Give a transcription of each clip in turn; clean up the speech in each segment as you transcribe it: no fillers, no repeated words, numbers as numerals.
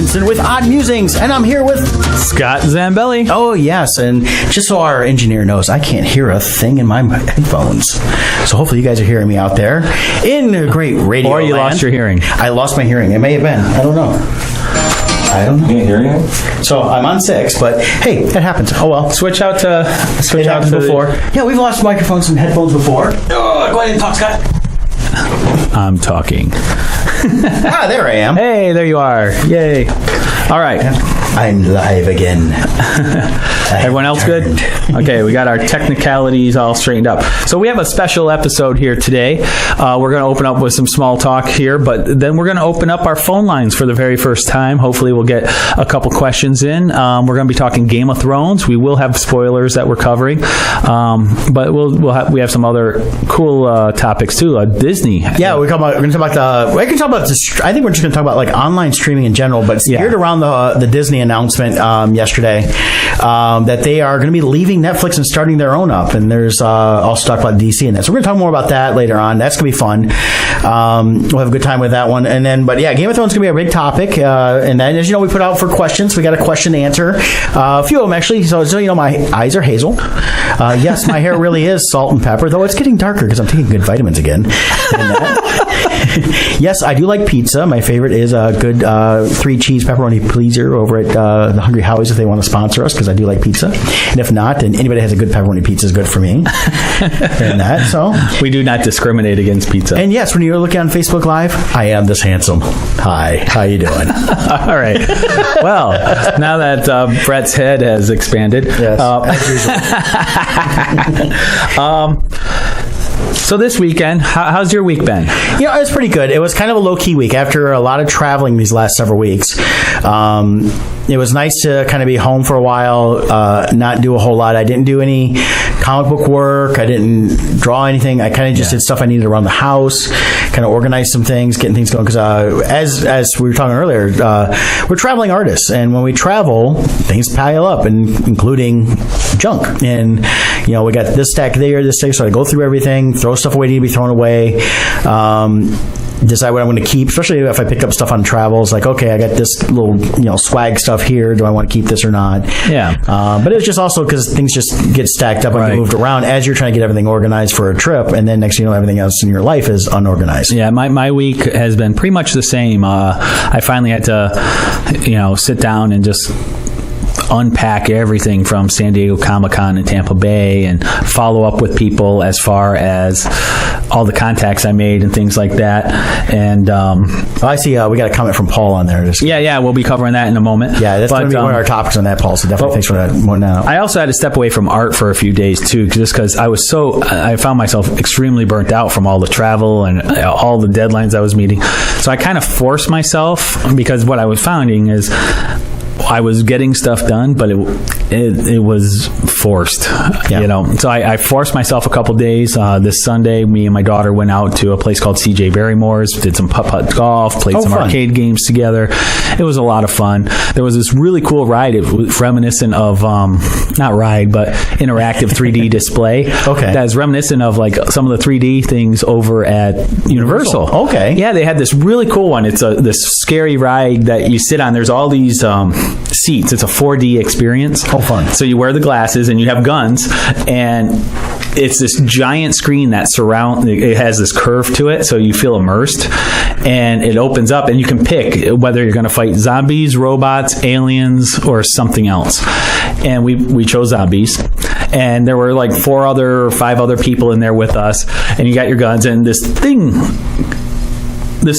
Hutchinson with Odd Musings, and I'm here with Scott Zambelli. Oh, yes, and just so our engineer knows, I can't hear a thing in my headphones. So hopefully you guys are hearing me out there in a great radio Or you land. lost your hearing. I lost my hearing. It may have been. I don't know. You can't hear you? So I'm on 6, but hey, that happens. Oh well. Switch out to Before. Yeah, we've lost microphones and headphones before. Oh, go ahead and talk, Scott. I'm talking. There I am. Hey, there you are. Yay. All right. I'm live again. Everyone else good? Okay, we got our technicalities all straightened up. So we have a special episode here today. We're going to open up with some small talk here, but then we're going to open up our phone lines for the very first time. Hopefully we'll get a couple questions in. We're going to be talking Game of Thrones. We will have spoilers that we're covering, but we have some other cool topics too. Disney. Yeah, we're going to talk about I think we're just going to talk about like online streaming in general, but it's geared around the Disney announcement yesterday that they are going to be leaving Netflix and starting their own up, and there's also talk about DC in that. So we're going to talk more about that later on. That's going to be fun. We'll have a good time with that one, and then Game of Thrones is going to be a big topic, and then as you know we put out for questions. We got a question to answer, a few of them actually. So you know my eyes are hazel. Yes, my hair really is salt and pepper, though it's getting darker because I'm taking good vitamins again. Yes, I do like pizza. My favorite is a good 3-cheese pepperoni pleaser over at the Hungry Howie's if they want to sponsor us, because I do like pizza. And if not, then anybody that has a good pepperoni pizza is good for me. So we do not discriminate against pizza. And yes, when you're looking on Facebook Live, I am this handsome. Hi, how you doing? All right. Well, now that Brett's head has expanded. Yes, as usual. So this weekend, how's your week been? You know, it was pretty good. It was kind of a low-key week after a lot of traveling these last several weeks. It was nice to kind of be home for a while, not do a whole lot. I didn't do any comic book work. I didn't draw anything. I kind of just did stuff I needed around the house, kind of organize some things, getting things going. Because as we were talking earlier, we're traveling artists, and when we travel, things pile up, including junk. And you know, we got this stack there, this stack, so I go through everything, throw stuff away to be thrown away. Decide what I'm going to keep, especially if I pick up stuff on travels. Like, okay, I got this little, swag stuff here. Do I want to keep this or not? Yeah. But it's just also because things just get stacked up and get moved around as you're trying to get everything organized for a trip, and then next thing you know, everything else in your life is unorganized. Yeah, my week has been pretty much the same. I finally had to, sit down and just unpack everything from San Diego Comic-Con in Tampa Bay and follow up with people as far as all the contacts I made and things like that. And I see we got a comment from Paul on there. We'll be covering that in a moment. Yeah, that's going to be one of our topics on that, Paul, so definitely thanks for that more now. I also had to step away from art for a few days too, just because I found myself extremely burnt out from all the travel and all the deadlines I was meeting. So I kind of forced myself, because what I was finding is I was getting stuff done, but it was forced, So I forced myself a couple days. This Sunday, me and my daughter went out to a place called CJ Barrymore's, did some putt-putt golf, played some arcade games together. It was a lot of fun. There was this really cool ride. It was reminiscent of, not ride, but interactive 3D display. Okay. That is reminiscent of like some of the 3D things over at Universal. Okay. Yeah, they had this really cool one. It's this scary ride that you sit on. There's all these seats. It's a 4D experience. Oh, fun. So you wear the glasses and you have guns, and it's this giant screen that it has this curve to it, so you feel immersed, and it opens up and you can pick whether you're going to fight zombies, robots, aliens, or something else. And we chose zombies, and there were like 5 other people in there with us, and you got your guns, and this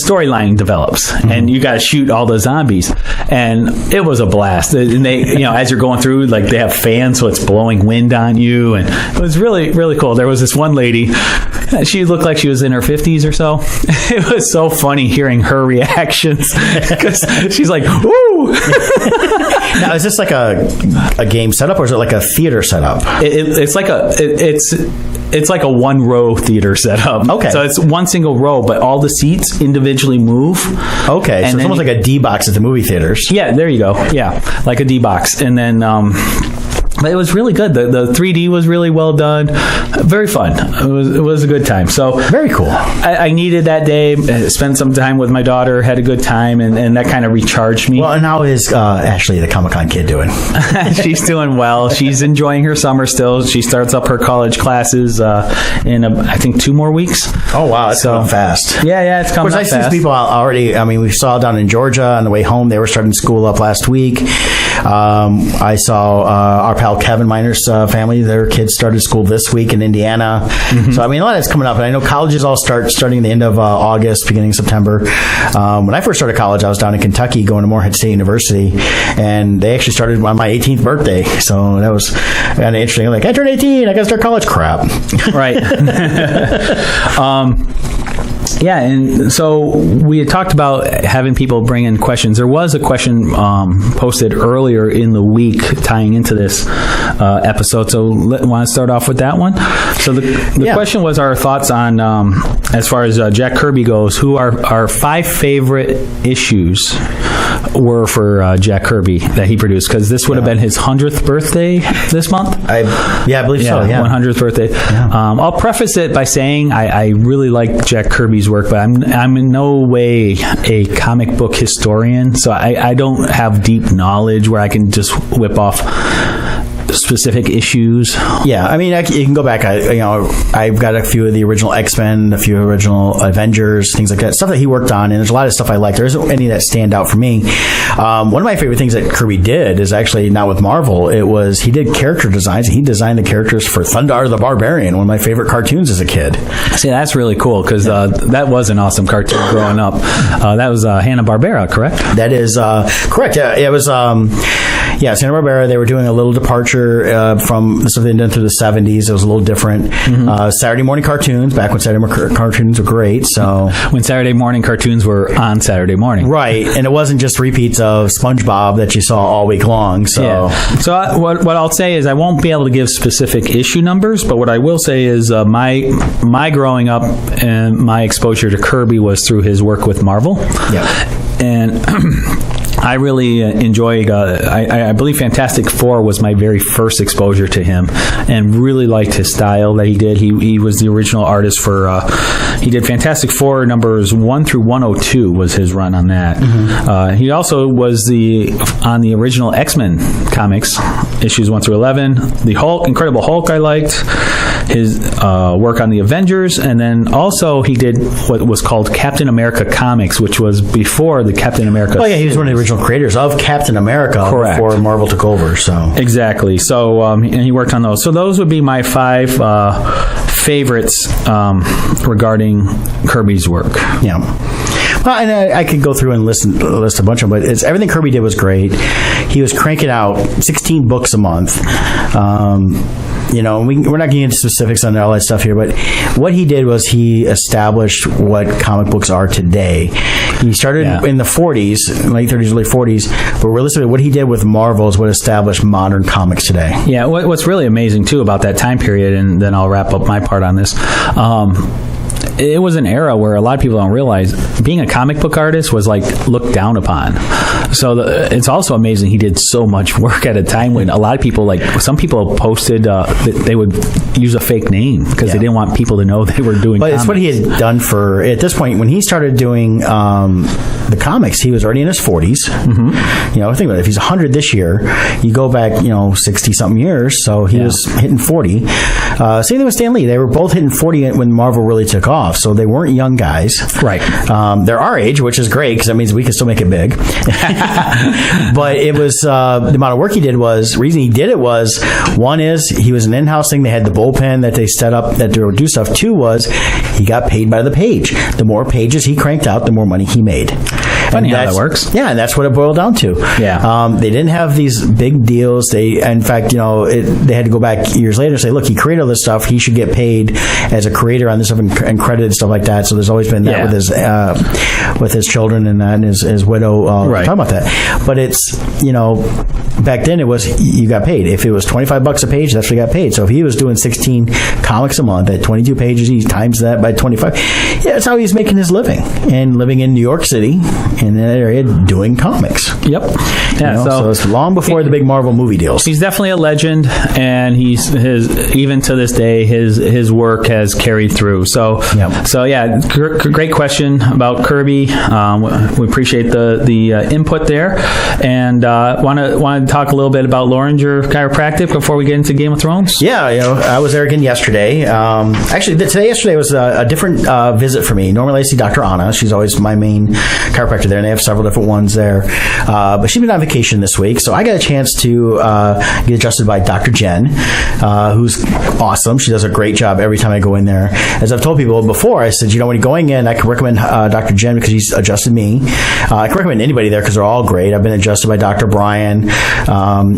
storyline develops, and you got to shoot all the zombies, and it was a blast. And they, as you're going through, like they have fans, so it's blowing wind on you, and it was really, really cool. There was this one lady, she looked like she was in her 50s or so. It was so funny hearing her reactions, because she's like, "Ooh!" Now, is this like a game setup, or is it like a theater setup? It's like a 1-row theater setup. Okay. So it's one single row, but all the seats individually move. Okay. So it's almost like a D box at the movie theaters. Yeah, there you go. Yeah, like a D box. And then But it was really good. The 3D was really well done. Very fun. It was a good time. So very cool. I needed that day. Spent some time with my daughter. Had a good time, and that kind of recharged me. Well, and how is Ashley, the Comic-Con kid, doing? She's doing well. She's enjoying her summer still. She starts up her college classes in I think 2 more weeks. Oh wow, it's coming fast. Yeah, it's coming up fast. I see people already. I mean, we saw down in Georgia on the way home. They were starting school up last week. I saw our pal Kevin Miner's family. Their kids started school this week in Indiana. Mm-hmm. So I mean, a lot is coming up. And I know colleges all starting the end of August, beginning of September. When I first started college, I was down in Kentucky going to Morehead State University, and they actually started on my 18th birthday. So that was kind of interesting. Like, I turned 18, I got to start college. Crap. Right. Yeah, and so we had talked about having people bring in questions. There was a question posted earlier in the week tying into this episode, so want to start off with that one? So the question was our thoughts on, as far as Jack Kirby goes, who our 5 favorite issues were for Jack Kirby that he produced, because this would have been his 100th birthday this month. I believe so. Yeah, 100th birthday. Yeah. I'll preface it by saying I really like Jack Kirby's work, but I'm in no way a comic book historian, so I don't have deep knowledge where I can just whip off specific issues. Yeah, I mean, you can go back. I've got a few of the original X-Men, a few original Avengers, things like that, stuff that he worked on, and there's a lot of stuff I like. There isn't any that stand out for me. One of my favorite things that Kirby did is actually not with Marvel. It was he did character designs. He designed the characters for Thundar the Barbarian, one of my favorite cartoons as a kid. See, that's really cool, because that was an awesome cartoon growing up. That was Hanna-Barbera, correct? That is correct. Yeah, it was. Hanna-Barbera. They were doing a little departure from the stuff they'd done through the 70s. It was a little different. Mm-hmm. Saturday morning cartoons, back when Saturday morning cartoons were great. So when Saturday morning cartoons were on Saturday morning. Right, and it wasn't just repeats of SpongeBob that you saw all week long. So, what I'll say is I won't be able to give specific issue numbers, but what I will say is my growing up and my exposure to Kirby was through his work with Marvel. Yeah. And I really enjoy, I believe Fantastic Four was my very first exposure to him, and really liked his style that he did. He was the original artist for, he did Fantastic Four numbers 1 through 102 was his run on that. Mm-hmm. He also was on the original X-Men comics, issues 1 through 11. The Hulk, Incredible Hulk I liked. His work on the Avengers, and then also he did what was called Captain America Comics, which was before the Captain America. Oh yeah, he was one of the original creators of Captain America. Correct. Before Marvel took over. So exactly. So and he worked on those. So those would be my 5 favorites regarding Kirby's work. Yeah. Well, and I could go through and list a bunch of them, but everything Kirby did was great. He was cranking out 16 books a month. We're not getting into specifics on all that stuff here, but what he did was he established what comic books are today. He started in the 40s, late 30s, early 40s, but realistically what he did with Marvel is what established modern comics today. Yeah, what's really amazing, too, about that time period, and then I'll wrap up my part on this, it was an era where a lot of people don't realize being a comic book artist was like looked down upon. So it's also amazing he did so much work at a time when a lot of people, like some people posted that they would use a fake name because they didn't want people to know they were doing comics. It's what he had done for, at this point, when he started doing the comics, he was already in his 40s. Mm-hmm. Think about it. If he's 100 this year, you go back, 60-something years, so he was hitting 40. Same thing with Stan Lee. They were both hitting 40 when Marvel really took off, so they weren't young guys. Right. They're our age, which is great, because that means we can still make it big. But it was, the amount of work he did was, the reason he did it was, one is, he was an in-house thing. They had the bullpen that they set up that they would do stuff. 2 was, he got paid by the page. The more pages he cranked out, the more money he made. Funny how that works. Yeah, and that's what it boiled down to. Yeah. They didn't have these big deals. In fact, they had to go back years later and say, look, he created all this stuff. He should get paid as a creator on this stuff and credited and stuff like that. So there's always been that with his children and his widow talking about that. But it's, back then it was, you got paid. If it was $25 a page, that's what he got paid. So if he was doing 16 comics a month at 22 pages, he times that by 25. Yeah, that's how he's making his living. And living in New York City, in that area, doing comics. Yep. Yeah, so it's long before the big Marvel movie deals. He's definitely a legend, and even to this day, his work has carried through. So great question about Kirby. We appreciate the input there, and want to talk a little bit about Loringer Chiropractic before we get into Game of Thrones. Yeah, I was there again yesterday. Actually, yesterday was a different visit for me. Normally, I see Dr. Anna. She's always my main chiropractor there, and they have several different ones there. But she's been on vacation this week, so I got a chance to get adjusted by Dr. Jen, who's awesome. She does a great job every time I go in there. As I've told people before, I said, when you're going in, I can recommend Dr. Jen because she's adjusted me. I can recommend anybody there because they're all great. I've been adjusted by Dr. Brian,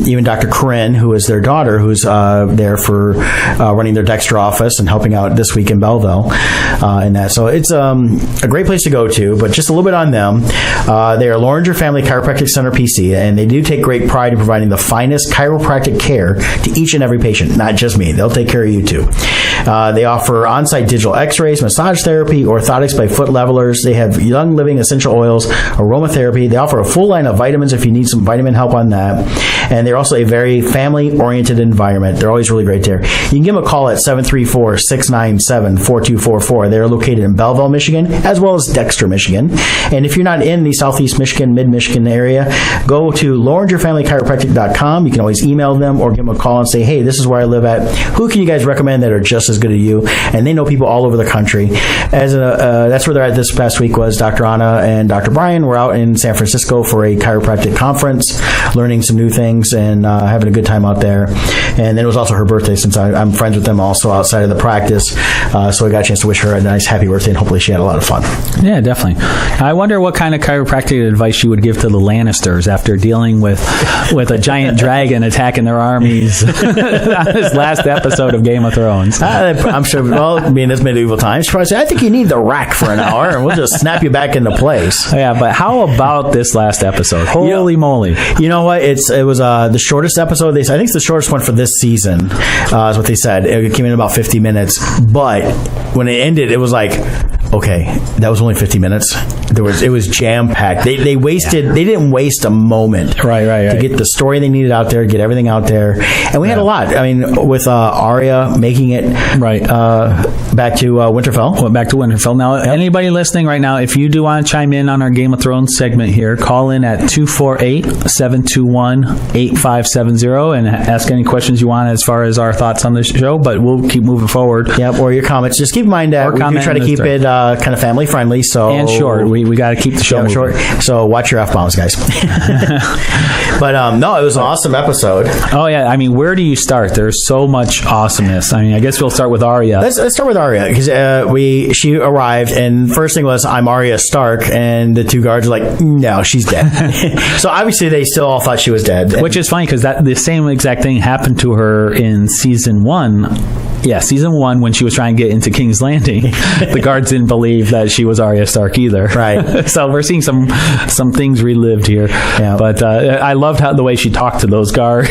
even Dr. Corinne, who is their daughter, who's there for running their Dexter office and helping out this week in Belleville. And that. So it's a great place to go to, but just a little bit on them. They are Loringer Family Chiropractic Center PC, and they do take great pride in providing the finest chiropractic care to each and every patient, not just me. They'll take care of you too. They offer on-site digital x-rays, massage therapy, orthotics by foot levelers. They have Young Living essential oils, aromatherapy. They offer a full line of vitamins if you need some vitamin help on that. And they're also a very family-oriented environment. They're always really great there. You can give them a call at 734-697-4244. They're located in Belleville, Michigan, as well as Dexter, Michigan. And if you're not in the Southeast Michigan, Mid-Michigan area, go to LoringerFamilyChiropractic.com. You can always email them or give them a call and say, hey, this is where I live at. Who can you guys recommend that are just as good as you? And they know people all over the country. That's where they're at this past week was Dr. Anna and Dr. Brian were out in San Francisco for a chiropractic conference, learning some new things and having a good time out there. And then it was also her birthday since I'm friends with them also outside of the practice. So I got a chance to wish her a nice happy birthday and hopefully she had a lot of fun. Yeah, definitely. I wonder what kind of chiropractic advice you would give to the Lannisters after dealing with a giant dragon attacking their armies on this last episode of Game of Thrones. I'm sure, being this medieval times, probably say, I think you need the rack for an hour and we'll just snap you back into place. Yeah, but how about this last episode? Holy moly. You know what? It was the shortest episode. I think it's the shortest one for this season, is what they said. It came in about 50 minutes. But when it ended, it was like, okay, that was only 50 minutes. It was jam-packed. They didn't waste a moment. Right. To get the story they needed out there, get everything out there. And we had a lot. I mean, with Arya making it back to Winterfell. Well, back to Winterfell. Now, anybody listening right now, if you do want to chime in on our Game of Thrones segment here, call in at 248-721-8570 and ask any questions you want as far as our thoughts on this show, but we'll keep moving forward. Yep, or your comments. Just keep in mind that we do try to keep it kind of family friendly. And short. We got to keep the show short. So watch your F-bombs, guys. But no, it was an awesome episode. Oh, yeah. I mean, where do you start? There's so much awesomeness. I mean, I guess we'll start with Arya. Let's start with Arya because she arrived and first thing was, I'm Arya Stark, and the two guards were like, no, she's dead. So obviously they still all thought she was dead. Which is funny because the same exact thing happened to her in season 1. Yeah, season 1 when she was trying to get into King's Landing, the guards didn't believe that she was Arya Stark either. Right. So we're seeing some things relived here. Yeah. But I loved the way she talked to those guards.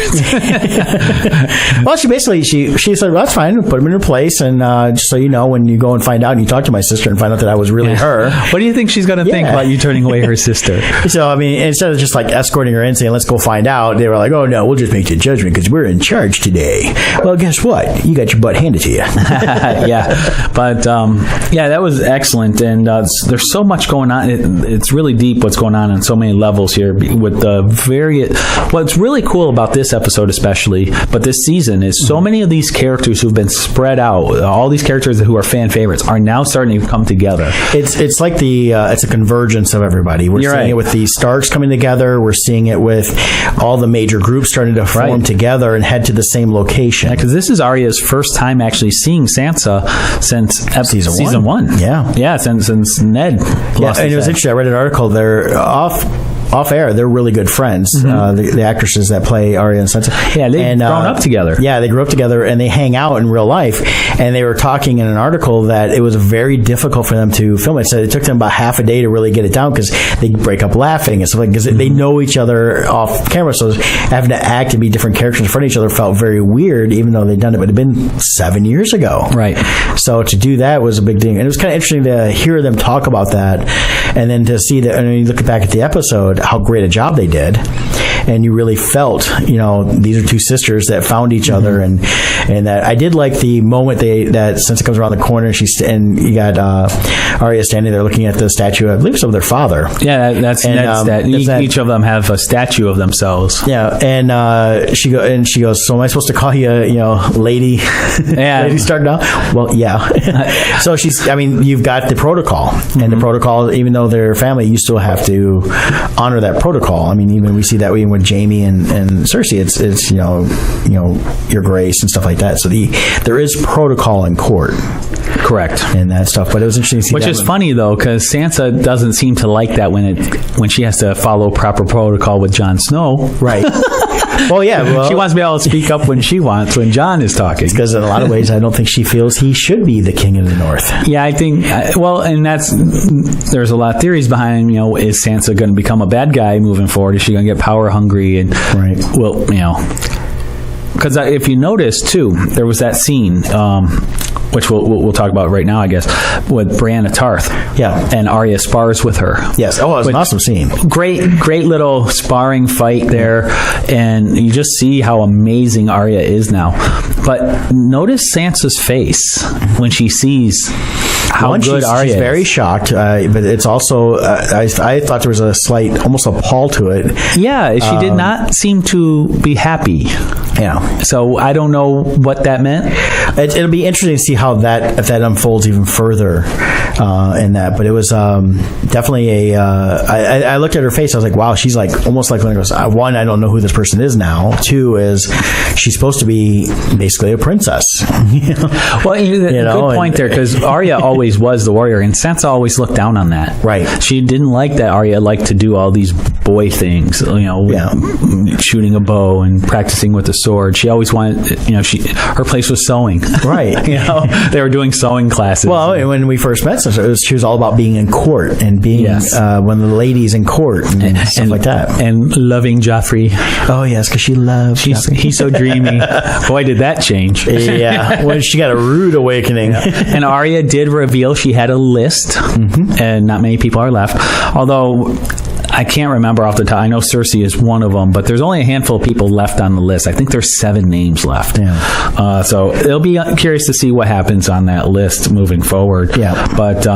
Well, she said, well, that's fine. Put them in her place, and just so you know, when you go and find out and you talk to my sister and find out that I was really her. What do you think she's going to think about you turning away her sister? So, I mean, instead of just like escorting her in saying, let's go find out, they were like, oh, no, we'll just make the judgment because we're in charge today. Well, guess what? You got your butt handed to you. Yeah. But, that was excellent. And there's so much going on. It's really deep what's going on so many levels here with the what's really cool about this episode especially, but this season is so many of these characters who've been spread out, all these characters who are fan favorites are now starting to come together. It's like it's a convergence of everybody. We're seeing it with the Starks coming together. We're seeing it with all the major groups starting to form together and head to the same location. Because this is Arya's first time actually seeing Sansa since season 1. Yeah, since Ned lost and it was interesting. I read an article. They're off air, they're really good friends. The actresses that play Arya and Sansa. Yeah, they've grown up together. Yeah, they grew up together and they hang out in real life. And they were talking in an article that it was very difficult for them to film it. So it took them about half a day to really get it down because they break up laughing and stuff like because they know each other off camera. So having to act and be different characters in front of each other felt very weird, even though they'd done it. But it had been 7 years ago. Right. So to do that was a big thing. And it was kind of interesting to hear them talk about that and then to see that, and you look back at the episode, how great a job they did. and you really felt, these are two sisters that found each other, and that I did like the moment that Sansa comes around the corner, and you got Arya standing there looking at the statue, I believe it's of their father. Yeah, that's each of them have a statue of themselves. Yeah, and she goes, so am I supposed to call you, lady? Yeah. Lady Stark now? Well, yeah. So you've got the protocol, and the protocol, even though they're family, you still have to honor that protocol. I mean, even we see that even with Jaime and Cersei, it's your grace and stuff like that. So there is protocol in court. Correct. And that stuff. But it was interesting to see Which is funny, though, because Sansa doesn't seem to like that when she has to follow proper protocol with Jon Snow. Right. Well, yeah. Well, she wants to be able to speak up when she wants, when Jon is talking. Because in a lot of ways, I don't think she feels he should be the king of the North. Yeah, I think, there's a lot of theories behind, is Sansa going to become a bad guy moving forward? Is she going to get power hungry? And, right. Well, because if you notice, too, there was that scene, which we'll talk about right now, I guess, with Brienne of Tarth. Yeah. And Arya spars with her. Yes. Oh, it was an awesome scene. Great little sparring fight there. And you just see how amazing Arya is now. But notice Sansa's face when she sees how good Arya is. She's very shocked, but it's also, I thought there was a slight, almost a pall to it. Yeah, she did not seem to be happy. Yeah. So I don't know what that meant. It'll be interesting to see how if that unfolds even further in that. But it was definitely I looked at her face. I was like, wow, she's like almost like when it goes. One, I don't know who this person is now. Two is she's supposed to be basically a princess. Well, good point there, because Arya always was the warrior, and Sansa always looked down on that. Right. She didn't like that Arya liked to do all these boy things. Shooting a bow and practicing with the sword. She always wanted. Her place was sewing. Right. They were doing sewing classes. Well, when we first met, she was all about being in court and being one of the ladies in court and stuff like that. And loving Joffrey. Oh, yes, because she loves Joffrey. He's so dreamy. Boy, did that change. Yeah. Well, she got a rude awakening. And Arya did reveal she had a list, and not many people are left. Although I can't remember off the top. I know Cersei is one of them, but there's only a handful of people left on the list. I think there's 7 names left. Yeah. So it'll be curious to see what happens on that list moving forward. Yeah. But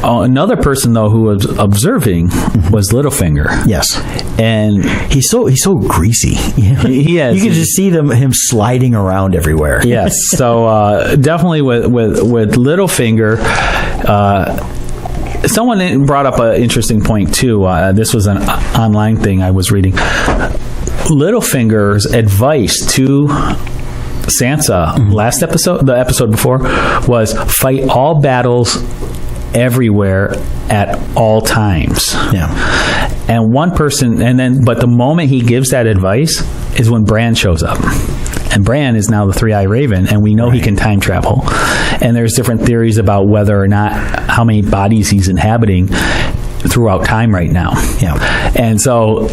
another person, though, who was observing was Littlefinger. Yes. And he's so greasy. He is. You can just see him sliding around everywhere. Yes. So definitely with Littlefinger, someone brought up an interesting point, too. This was an online thing I was reading. Littlefinger's advice to Sansa last episode, the episode before, was fight all battles everywhere at all times. Yeah. And one person, but the moment he gives that advice is when Bran shows up. And Bran is now the Three-Eyed Raven, and we know he can time travel. And there's different theories about whether or not how many bodies he's inhabiting throughout time right now. Yeah. And so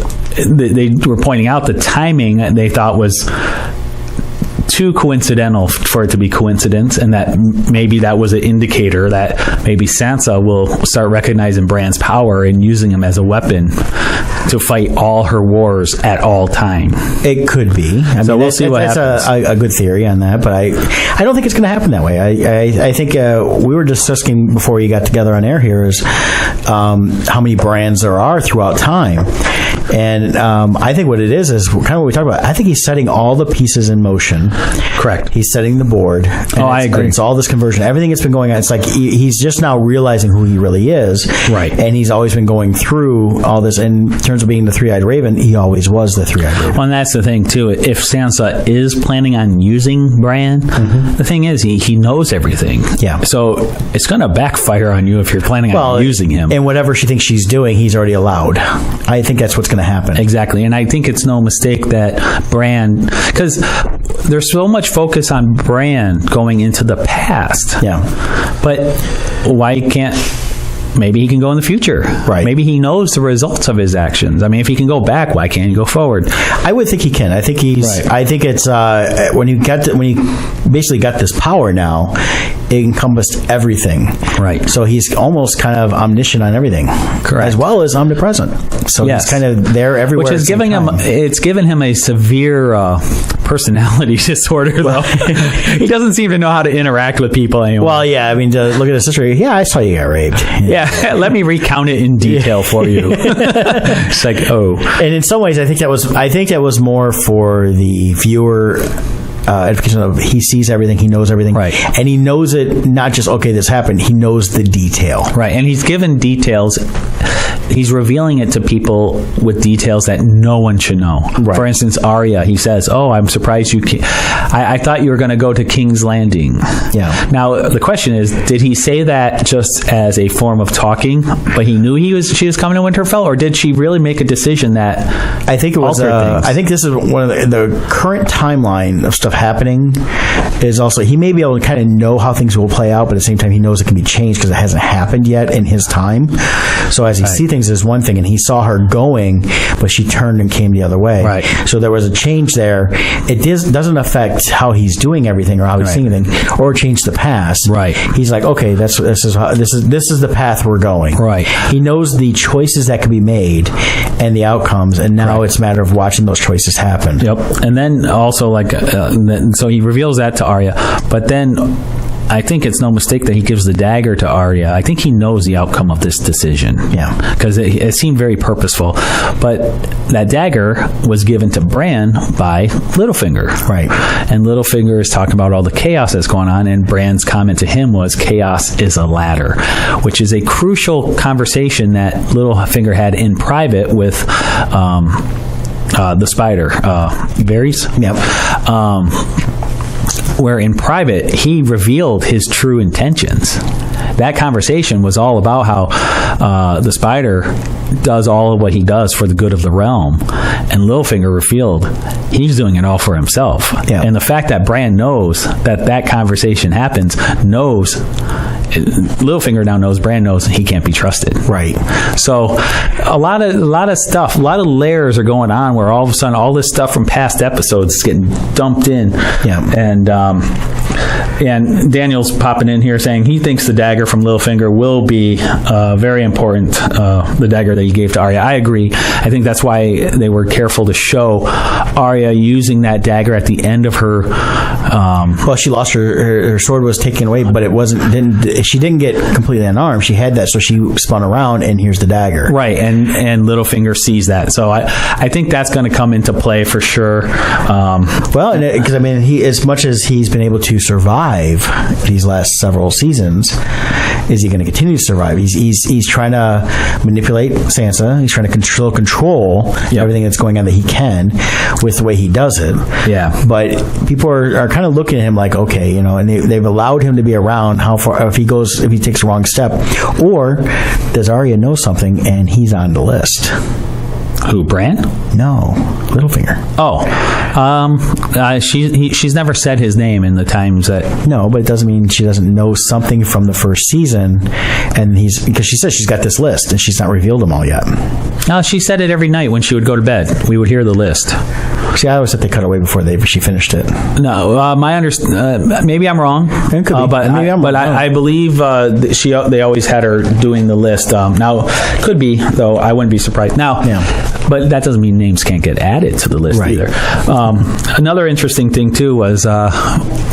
they were pointing out the timing they thought was too coincidental for it to be coincidence, and that maybe that was an indicator that maybe Sansa will start recognizing Bran's power and using him as a weapon to fight all her wars at all time. It could be. We'll see what happens. That's a good theory on that, but I don't think it's going to happen that way. I think we were discussing before you got together on air here is how many brands there are throughout time. And I think what it is kind of what we talked about. I think he's setting all the pieces in motion. Correct. He's setting the board. I agree. It's all this conversion. Everything that's been going on. It's like he's just now realizing who he really is. Right. And he's always been going through all this. In terms of being the Three-Eyed Raven, he always was the Three-Eyed Raven. Well, and that's the thing, too. If Sansa is planning on using Bran, the thing is, he knows everything. Yeah. So it's going to backfire on you if you're planning on using him. And whatever she thinks she's doing, he's already allowed. I think that's what's going to happen. Exactly. And I think it's no mistake that Bran, because there's so much focus on Bran going into the past. Yeah. But why can't maybe he can go in the future. Right. Maybe he knows the results of his actions. I mean, if he can go back, why can't he go forward? I would think he can. I think he's. Right. I think it's when you basically got this power now, it encompassed everything. Right. So he's almost kind of omniscient on everything, Correct. as well as omnipresent. So Yes. he's kind of there everywhere. Which is giving him. It's given him a severe personality disorder. Though he doesn't seem to know how to interact with people anymore. Well, yeah. I mean, to look at his history. Yeah, I saw you get raped. Yeah, let me recount it in detail for you. It's like, oh. And in some ways, I think that was more for the viewer. Edification of he sees everything, he knows everything, right? And he knows it not just okay, this happened. He knows the detail, right? And he's given details. He's revealing it to people with details that no one should know. Right. For instance, Arya, he says, "Oh, I'm surprised you. I thought you were going to go to King's Landing." Yeah. Now the question is, did he say that just as a form of talking, but he knew she was coming to Winterfell, or did she really make a decision that? I think it was. I think this is one of the current timeline of stuff happening. Is also he may be able to kind of know how things will play out, but at the same time he knows it can be changed because it hasn't happened yet in his time. So as he sees things as one thing, and he saw her going, but she turned and came the other way. Right. So there was a change there. It doesn't affect how he's doing everything or how he's seeing anything, or change the past. Right. He's like, okay, this is the path we're going. Right. He knows the choices that can be made and the outcomes, and now it's a matter of watching those choices happen. Yep. And then also so he reveals that to Arya, but then I think it's no mistake that he gives the dagger to Arya. I think he knows the outcome of this decision. Yeah. Because it seemed very purposeful. But that dagger was given to Bran by Littlefinger. Right. And Littlefinger is talking about all the chaos that's going on, and Bran's comment to him was, "Chaos is a ladder," which is a crucial conversation that Littlefinger had in private with the spider, Varys. Yep. Where in private he revealed his true intentions. That conversation was all about how the spider does all of what he does for the good of the realm, and Littlefinger revealed he's doing it all for himself. Yeah. And the fact that Bran knows that conversation happens, Littlefinger now knows, Bran knows he can't be trusted. Right. So a lot of stuff, a lot of layers are going on where all of a sudden all this stuff from past episodes is getting dumped in. Yeah. And Daniel's popping in here saying he thinks the dagger from Littlefinger will be very important, the dagger that he gave to Arya. I agree. I think that's why they were careful to show Arya using that dagger at the end of her... well, she lost her sword was taken away, but she didn't get completely unarmed. She had that, so she spun around, and here's the dagger. Right, and Littlefinger sees that. So I think that's going to come into play for sure. Well, because I mean, as much as he's been able to survive these last several seasons, is he going to continue to survive? He's trying to manipulate Sansa. He's trying to control everything that's going on that he can with the way he does it. Yeah. But people are kind of looking at him like, okay, and they've allowed him to be around. How far if he takes a wrong step, or does Arya know something and he's on the list? Who, Bran? No, Littlefinger. Oh, she's never said his name in the times that. No, but it doesn't mean she doesn't know something from the first season, and because she says she's got this list and she's not revealed them all yet. No, she said it every night when she would go to bed. We would hear the list. See, I always thought they cut away before she finished it. No, maybe I'm wrong. It could be. But I believe they always had her doing the list. Now, could be, though. I wouldn't be surprised. Now, but that doesn't mean names can't get added to the list either. Another interesting thing too was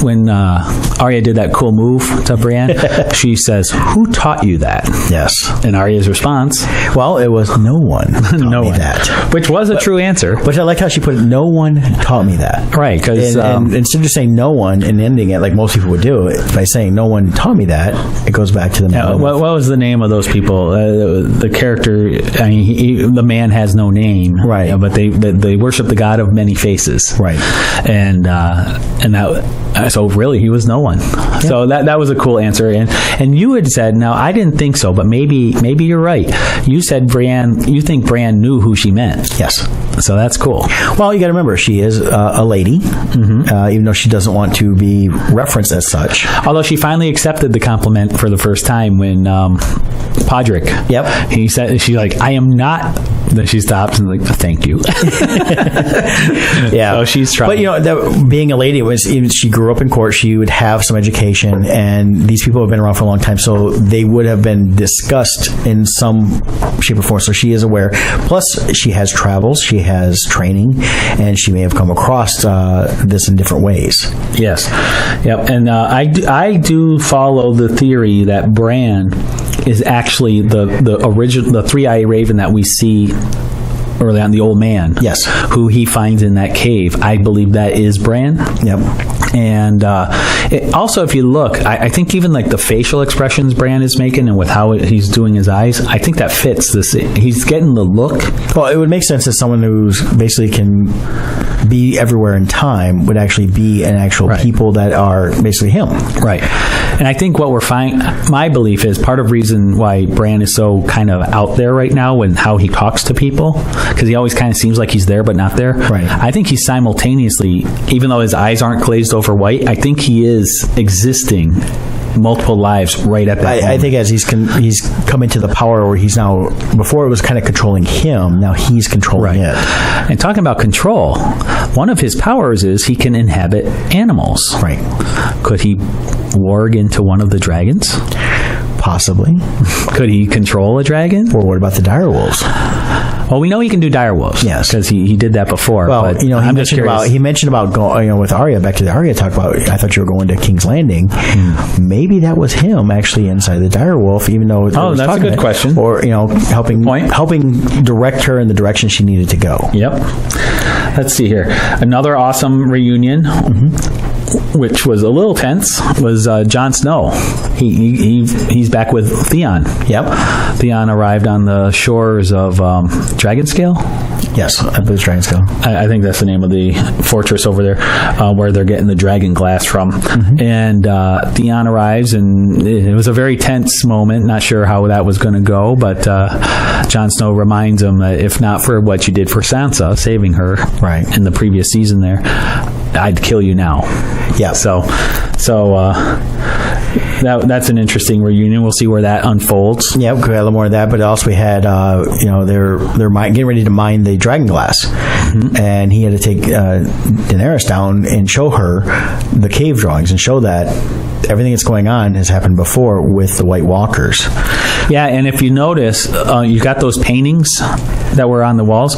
when Arya did that cool move to Brienne. She says, "Who taught you that?" Yes. And Arya's response, "Well, it was no one taught me that," which was a true answer. Which I like how she put it. No one taught me that. Right, because and instead of just saying no one and ending it like most people would do it by saying no one taught me that, it goes back to the what was the name of those people? The character. I mean, the man has no name, right? But they worship the god of many faces, right? And that so really he was no one. Yeah. So that was a cool answer. And you had said, now I didn't think so, but maybe you're right. You said you think Bran knew who she meant. Yes. So that's cool. Well, you got to remember, she is a lady, even though she doesn't want to be referenced as such. Although she finally accepted the compliment for the first time when Podrick. Yep. He said, she's like, I am not. Then she stops and like, thank you. Yeah. So she's trying. But being a lady, she grew up in court. She would have some education, and these people have been around for a long time, so they would have been discussed in some shape or form. So she is aware. Plus, she has travels, she has training, and she may have come across this in different ways. Yes. Yep. And I do follow the theory that Bran is actually the original, the three-eyed raven that we see early on, the old man. Yes. Who he finds in that cave. I believe that is Bran. Yep. And also, if you look, I think even like the facial expressions Bran is making and with how he's doing his eyes, I think that fits this. He's getting the look. Well, it would make sense as someone who's basically can be everywhere in time would actually be an actual people that are basically him. Right. And I think what we're finding, my belief is part of the reason why Bran is so kind of out there right now and how he talks to people, because he always kind of seems like he's there but not there. Right. I think he's simultaneously, even though his eyes aren't glazed over white, I think he is existing multiple lives right at that moment. I think as he's come into the power where he's now, before it was kind of controlling him, now he's controlling it. And talking about control, one of his powers is he can inhabit animals. Right. Could he warg into one of the dragons? Possibly. Could he control a dragon? Or what about the direwolves? Well, we know he can do direwolves. Yes, because he did that before. Well, but he mentioned about going, with Arya, back to the Arya talk about, I thought you were going to King's Landing. Maybe that was him actually inside the direwolf, even though that's a good question. Or helping direct her in the direction she needed to go. Yep. Let's see here. Another awesome reunion. Which was a little tense, was Jon Snow. He's back with Theon. Yep. Theon arrived on the shores of Dragonscale. Yes, I believe it's Dragonscale. I think that's the name of the fortress over there, where they're getting the dragon glass from. And Theon arrives, and it was a very tense moment. Not sure how that was going to go, but Jon Snow reminds him that if not for what you did for Sansa, saving her in the previous season there, I'd kill you now. Yeah. So that's an interesting reunion. We'll see where that unfolds. Yeah, we had a little more of that, but also we had they're getting ready to mine the dragon glass, and he had to take Daenerys down and show her the cave drawings and show that everything that's going on has happened before with the White Walkers. Yeah, and if you notice, you got those paintings that were on the walls.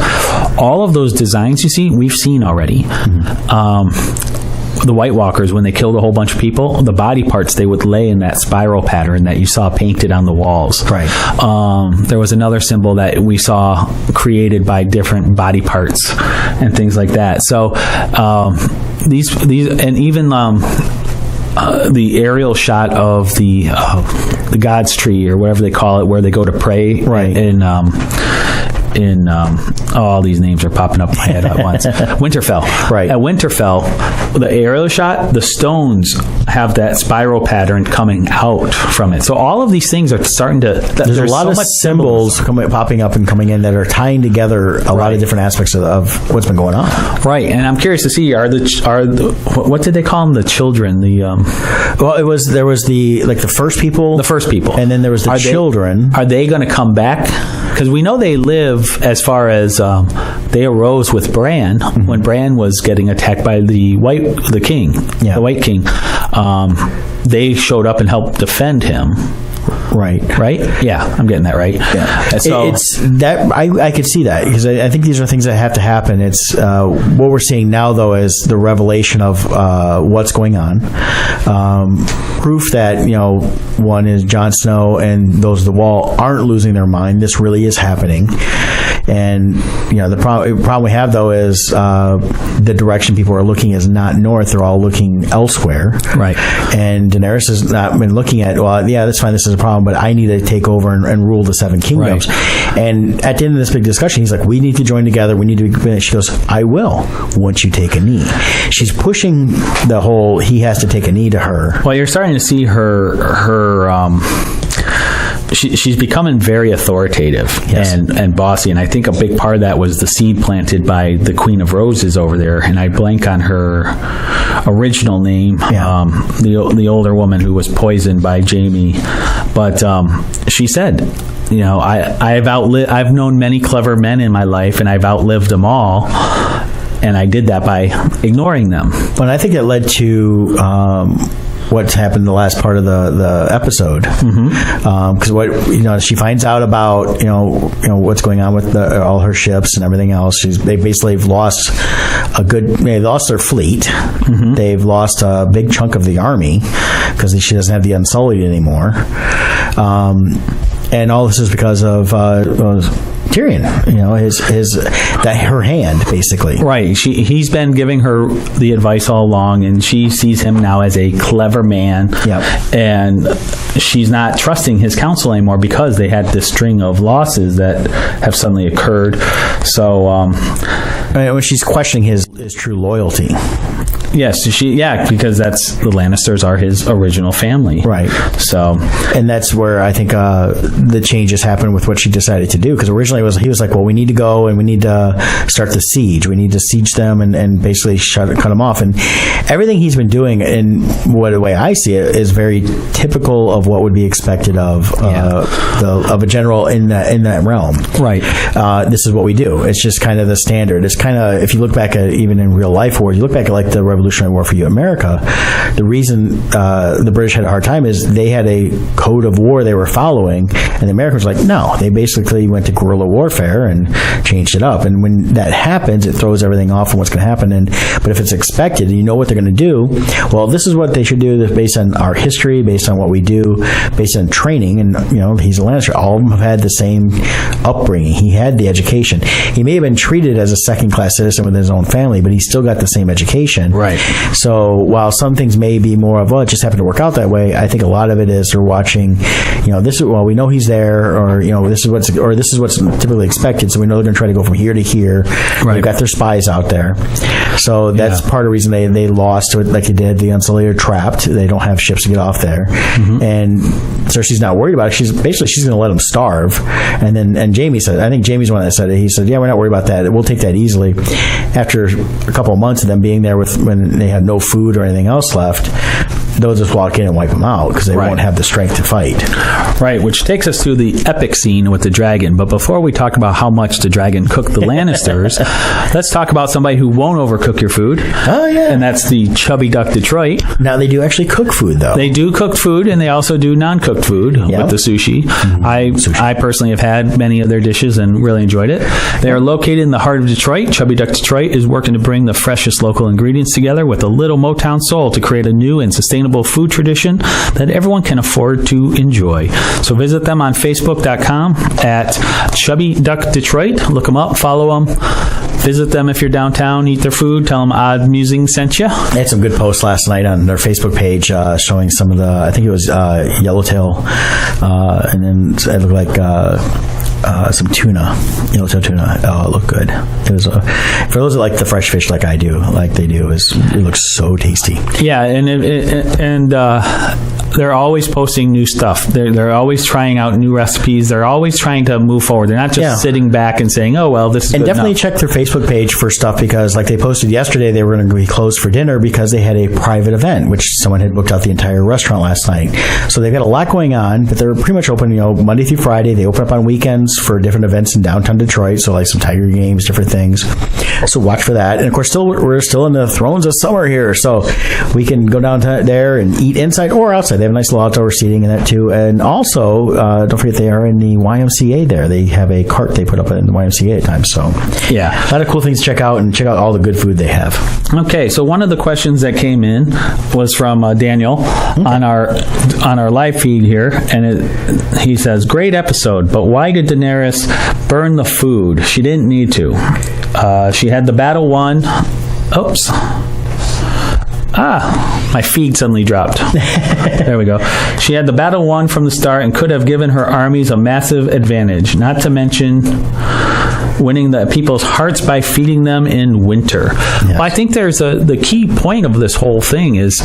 All of those designs you see, we've seen already. The White Walkers, when they killed a whole bunch of people, the body parts they would lay in that spiral pattern that you saw painted on the walls. Right. There was another symbol that we saw created by different body parts and things like that. So these and even the aerial shot of the God's tree or whatever they call it, where they go to pray. Right. All these names are popping up in my head at once. Winterfell. Right. At Winterfell, the aerial shot, the stones have that spiral pattern coming out from it. So all of these things are starting to... There's a lot of symbols popping up and coming in that are tying together a lot of different aspects of what's been going on. Right. And I'm curious to see, what did they call them? The children? Well, there was the first people. The first people. And then there was the children. Are they going to come back? Because we know they live, as far as they arose with Bran when Bran was getting attacked by the White King. They showed up and helped defend him. Right. Yeah, I'm getting that right. Yeah. So it's that I could see that, because I think these are things that have to happen. It's what we're seeing now, though, is the revelation of what's going on. Proof that one is Jon Snow and those of the Wall aren't losing their mind. This really is happening. And the problem we have, though, is the direction people are looking is not north; they're all looking elsewhere. Right. And Daenerys has not been looking at, well, yeah, that's fine, this is a problem, but I need to take over and rule the Seven Kingdoms. Right. And at the end of this big discussion, he's like, we need to join together. We need to be. She goes, I will once you take a knee. She's pushing the whole he has to take a knee to her. Well, you're starting to see her she's becoming very authoritative and bossy, and I think a big part of that was the seed planted by the Queen of Roses over there, and I blank on her original name, the older woman who was poisoned by Jamie, but she said, I've known many clever men in my life, and I've outlived them all, and I did that by ignoring them. But I think it led to what's happened in the last part of the episode, because she finds out about what's going on with all her ships and everything else. They basically have lost they lost their fleet. They've lost a big chunk of the army because she doesn't have the Unsullied anymore, and all this is because of Tyrion, her hand, basically. Right. He's been giving her the advice all along, and she sees him now as a clever man. Yep. And she's not trusting his counsel anymore because they had this string of losses that have suddenly occurred. So, when she's questioning his true loyalty. Yes, because the Lannisters are his original family, right? So, and that's where I think the changes happened with what she decided to do. Because originally he was like, well, we need to go and we need to start the siege. We need to siege them and basically cut them off. And everything he's been doing, in the way I see it, is very typical of what would be expected of a general in that realm. Right. This is what we do. It's just kind of the standard. It's kind of, if you look back at even in real life wars, you look back at like the Revolutionary War for America, the reason the British had a hard time is they had a code of war they were following, and the Americans were like, no, they basically went to guerrilla warfare and changed it up. And when that happens, it throws everything off and what's going to happen. But if it's expected, and you know what they're going to do, well, this is what they should do based on our history, based on what we do, based on training. And he's a Lannister. All of them have had the same upbringing. He had the education. He may have been treated as a second-class citizen within his own family, but he still got the same education. Right. So while some things may be more of, it just happened to work out that way, I think a lot of it is they're watching, we know he's there, or this is what's typically expected, so we know they're going to try to go from here to here. Right. They've got their spies out there. So that's part of the reason they lost, like they did. The Unsullied are trapped. They don't have ships to get off there. And Cersei's not worried about it. She's going to let them starve. And Jamie said, I think Jamie's the one that said it. He said, yeah, we're not worried about that. We'll take that easily. After a couple of months of them being there when they had no food or anything else left, they'll just walk in and wipe them out because they won't have the strength to fight. Right, which takes us to the epic scene with the dragon. But before we talk about how much the dragon cooked the Lannisters, let's talk about somebody who won't overcook your food. Oh, yeah. And that's the Chubby Duck Detroit. Now, they do actually cook food, though. They do cook food, and they also do non-cooked food with the sushi. I personally have had many of their dishes and really enjoyed it. They are located in the heart of Detroit. Chubby Duck Detroit is working to bring the freshest local ingredients together with a little Motown soul to create a new and sustainable food tradition that everyone can afford to enjoy. So visit them on Facebook.com at Chubby Duck Detroit. Look them up, follow them, visit them if you're downtown, eat their food, tell them Odd Musings sent you. They had some good posts last night on their Facebook page showing some of the, I think it was yellowtail, and then it looked like some tuna, yellowtail tuna. Oh, it looked good. It was for those that like the fresh fish like I do, like they do, it looks so tasty. Yeah, and they're always posting new stuff. They're always trying out new recipes. They're always trying to move forward. They're not just sitting back and saying, "Oh well, this is." And good definitely enough. Check their Facebook page for stuff because, like they posted yesterday, they were going to be closed for dinner because they had a private event, which someone had booked out the entire restaurant last night. So they've got a lot going on, but they're pretty much open, Monday through Friday. They open up on weekends for different events in downtown Detroit, so like some Tiger games, different things. So watch for that. And of course, we're still in the thrones of summer here, so we can go down to there and eat inside or outside. They have a nice little outdoor seating in that too. And also, don't forget they are in the YMCA there. They have a cart they put up in the YMCA at times. So yeah, a lot of cool things to check out, and check out all the good food they have. Okay, so one of the questions that came in was from Daniel on our live feed here, and he says, "Great episode, but why did Daenerys burn the food? She didn't need to. She had the battle won." Oops. My feed suddenly dropped. There we go. She had the battle won from the start and could have given her armies a massive advantage. Not to mention winning the people's hearts by feeding them in winter. Yes. Well, I think there's the key point of this whole thing is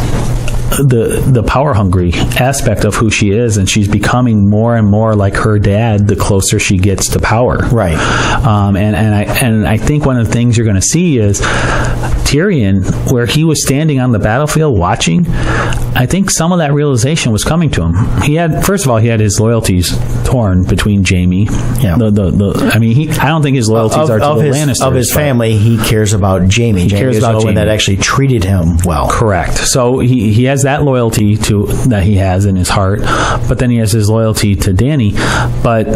the power hungry aspect of who she is, and she's becoming more and more like her dad the closer she gets to power. Right. And I think one of the things you're going to see is Tyrion, where he was standing on the battlefield watching, I think some of that realization was coming to him. First of all, he had his loyalties torn between Jaime. Yeah. I don't think his loyalties are to the Lannisters. Of his family, he cares about Jaime. He cares about the one that actually treated him well. Correct. So he has that loyalty that he has in his heart, but then he has his loyalty to Dany. But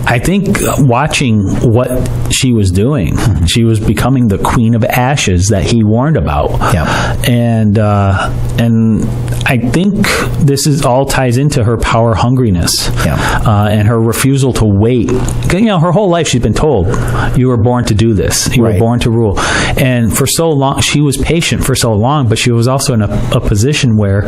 I think watching what she was doing, she was becoming the Queen of Ashes that he warned about. Yeah. And I think this all ties into her power hungriness. Yeah. And her refusal to wait. Her whole life she's been told, you were born to do this. You were born to rule. And for so long, she was patient for so long, but she was also in a position where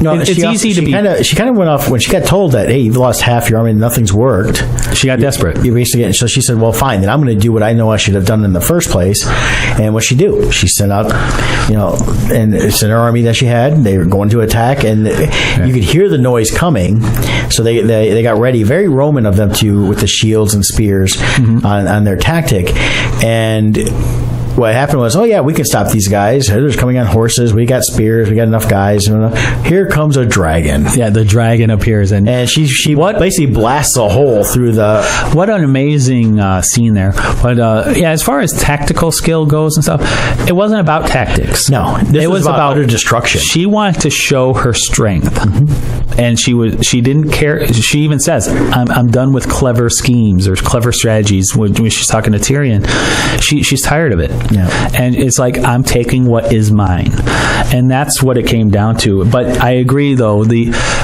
it's easy to be. She kind of went off when she got told that, hey, you've lost half your army and nothing's worked. She got desperate. You basically, so she said, well, fine, then I'm going to do what I know I should have done in the first place. And what'd she do? She sent out, and it's an army that she had. They were going to attack, and you could hear the noise coming. So they got ready, very Roman of them with the shields and spears on their tactic. And what happened was, oh yeah, we can stop these guys. They're just coming on horses. We got spears. We got enough guys. Here comes a dragon. Yeah, the dragon appears, and she basically blasts a hole through the. What an amazing scene there! But as far as tactical skill goes and stuff, it wasn't about tactics. No, it was about utter destruction. She wanted to show her strength, and she didn't care. She even says, "I'm done with clever schemes or clever strategies." When she's talking to Tyrion, she's tired of it. Yeah. And it's like, I'm taking what is mine. And that's what it came down to. But I agree, though.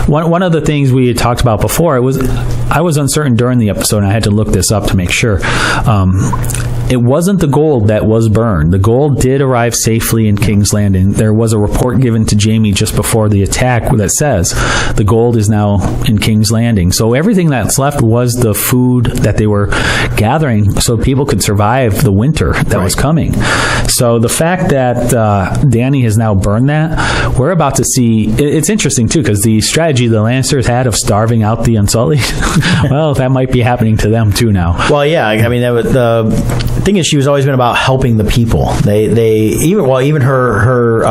One of the things we had talked about before, I was uncertain during the episode, and I had to look this up to make sure. It wasn't the gold that was burned. The gold did arrive safely in King's Landing. There was a report given to Jaime just before the attack that says the gold is now in King's Landing. So everything that's left was the food that they were gathering so people could survive the winter that was coming. So the fact that Dany has now burned that, we're about to see. It's interesting, too, because the strategy the Lannisters had of starving out the Unsullied, well, that might be happening to them, too, now. Well, yeah. I mean, the thing is, she was always been about helping the people. They even her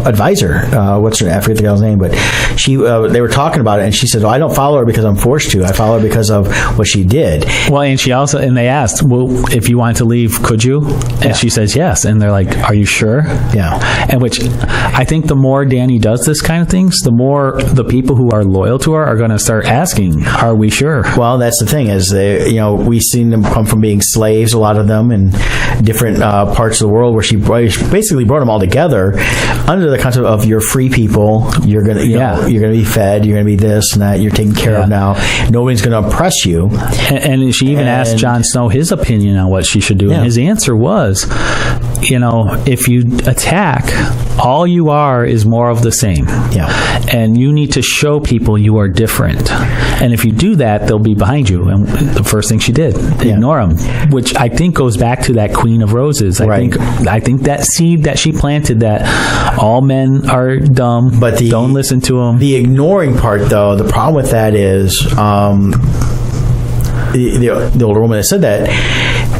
advisor, what's her name? I forget the girl's name, but they were talking about it, and she said, "Well, I don't follow her because I'm forced to. I follow her because of what she did." Well, and they asked, "Well, if you wanted to leave, could you?" And she says, "Yes." And they're like, "Are you sure?" Yeah. And which I think the more Dany does this kind of things, the more the people who are loyal to her are going to start asking, "Are we sure?" Well, that's the thing is, we've seen them come from being slaves, a lot of them, in different parts of the world, where she basically brought them all together under the concept of you're free people. You're gonna, you're gonna be fed. You're gonna be this and that. You're taken care of now. Nobody's gonna oppress you. And she even asked Jon Snow his opinion on what she should do, and his answer was, if you attack, all you are is more of the same. Yeah. And you need to show people you are different. And if you do that, they'll be behind you. And the first thing she did, ignore them, which I think goes back to that Queen of Roses. I think that seed that she planted, that all men are dumb, but don't listen to them. The ignoring part, though, the problem with that is the older woman that said that,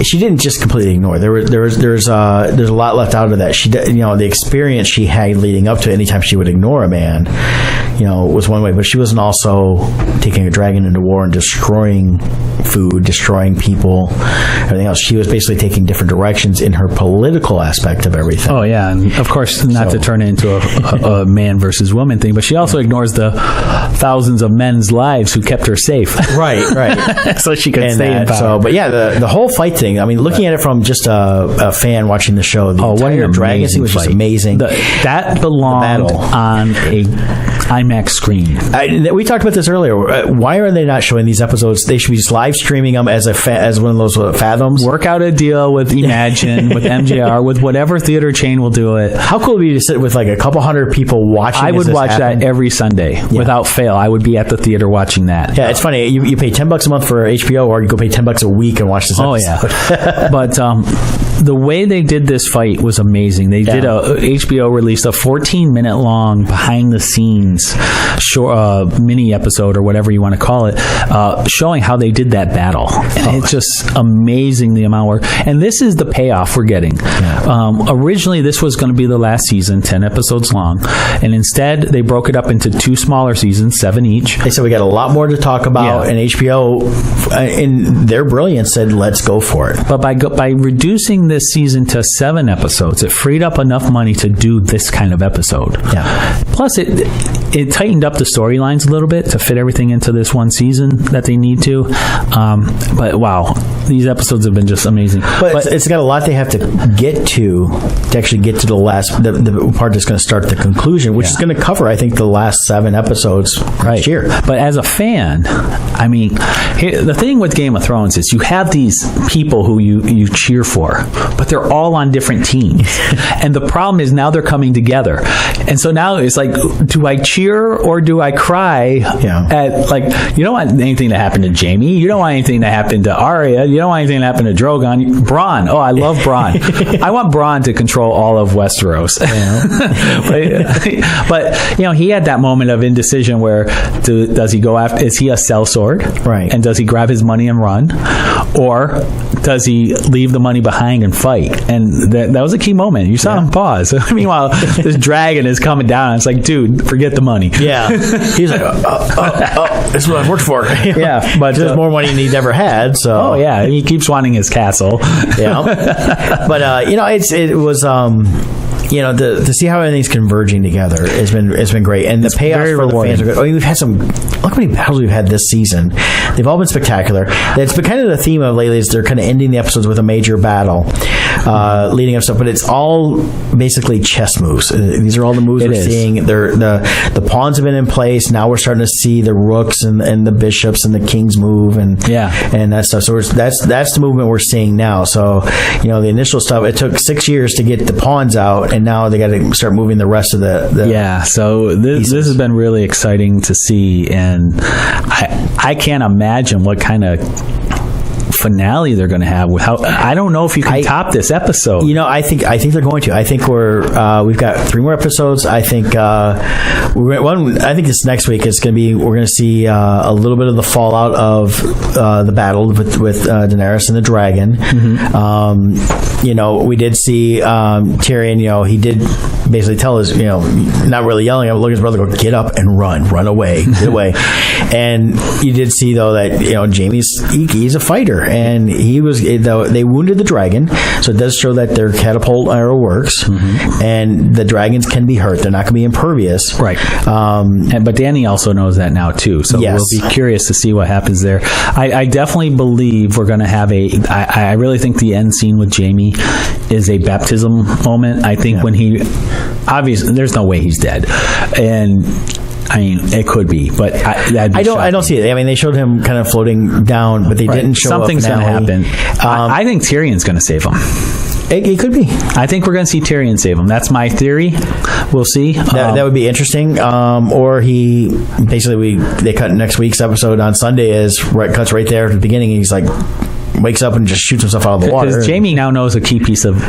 she didn't just completely ignore. There's a lot left out of that. She, the experience she had leading up to it, anytime she would ignore a man, was one way, but she wasn't also taking a dragon into war and destroying food, destroying people, everything else. She was basically taking different directions in her political aspect of everything. Oh yeah, and of course not to turn it into a man versus woman thing, but she also ignores the thousands of men's lives who kept her safe. Right. So she could stay in power. So, but yeah, the whole fight thing. I mean, looking at it from just a fan watching the show, the entire dragon scene was just amazing. That belonged on a IMAX screen. We talked about this earlier. Why are they not showing these episodes? They should be just live streaming them as as one of those Fathoms. Work out a deal with Imagine, with MJR, with whatever theater chain will do it. How cool would it be to sit with like a couple hundred people watching? I would watch that every Sunday without fail. I would be at the theater watching that. Yeah, it's funny. You pay $10 a month for HBO, or you go pay $10 a week and watch this episode. Oh yeah, but the way they did this fight was amazing. They did HBO released a 14-minute long behind the scenes mini episode or whatever you want to call it, showing how they did that battle. And it's just amazing the amount of work. And this is the payoff we're getting. Originally, this was going to be the last season, 10 episodes long, and instead they broke it up into 2 smaller seasons, 7 each. They said we got a lot more to talk about, and HBO, in their brilliance, said let's go for it. But by reducing this season to 7 episodes, it freed up enough money to do this kind of episode. Yeah. Plus, it tightened up the storylines a little bit to fit everything into this one season that they need to. But wow, these episodes have been just amazing. But it's got a lot they have to get to actually get to the last the part that's going to start the conclusion, which is going to cover, I think, the last 7 episodes next year. But as a fan, I mean, the thing with Game of Thrones is you have these people who you cheer for, but they're all on different teams. And the problem is now they're coming together. And so now it's like, do I cheer or do I cry at, like, you don't want anything to happen to Jaime. You don't want anything to happen to Arya. You don't want anything to happen to Drogon. Bronn. Oh, I love Bronn. I want Bronn to control all of Westeros. but you know, he had that moment of indecision where does he go after, is he a sellsword? Right. And does he grab his money and run? Or does he leave the money behind and fight? And that was a key moment. You saw him pause. Meanwhile, this dragon is coming down. It's like, dude, forget the money. Yeah. He's like, this is what I've worked for. Yeah. But there's more money than he's ever had. So. Oh, yeah. He keeps wanting his castle. Yeah. But, you know, it was... you know, to see how everything's converging together has been great, and the payoffs for the fans are good. I mean, we've had look how many battles we've had this season. They've all been spectacular. It's been kind of the theme of lately is they're kind of ending the episodes with a major battle, leading up stuff, but it's all basically chess moves. These are all the moves we're seeing. The pawns have been in place. Now we're starting to see the rooks and the bishops and the kings move and that stuff. So that's the movement we're seeing now. So, you know, the initial stuff, it took 6 years to get the pawns out, and now they got to start moving the rest of the so this has been really exciting to see, and I can't imagine what kind of finale they're going to have. I don't know if you can top this episode. You know, I think they're going to. I think we've got 3 more episodes. I think I think this next week is going to be, we're going to see a little bit of the fallout of the battle with Daenerys and the dragon. Mm-hmm. You know, we did see Tyrion. You know, he did basically tell us, you know, not really yelling, look at his brother, go, get up and run away, get away. And you did see though that, you know, he's a fighter, and they wounded the dragon, so it does show that their catapult arrow works. Mm-hmm. And the dragons can be hurt; they're not going to be impervious, right? But Dany also knows that now too, so we'll be curious to see what happens there. I definitely believe we're going to have I really think the end scene with Jaime is a baptism moment. I think when he, obviously, there's no way he's dead, and I mean, it could be, but I don't see it. I mean, they showed him kind of floating down, but they didn't show something's going to happen. I think Tyrion's going to save him. It could be. I think we're going to see Tyrion save him. That's my theory. We'll see. That would be interesting. Or they cut next week's episode on Sunday cuts right there at the beginning. He's like, wakes up and just shoots himself out of the water. Because Jaime now knows a key piece of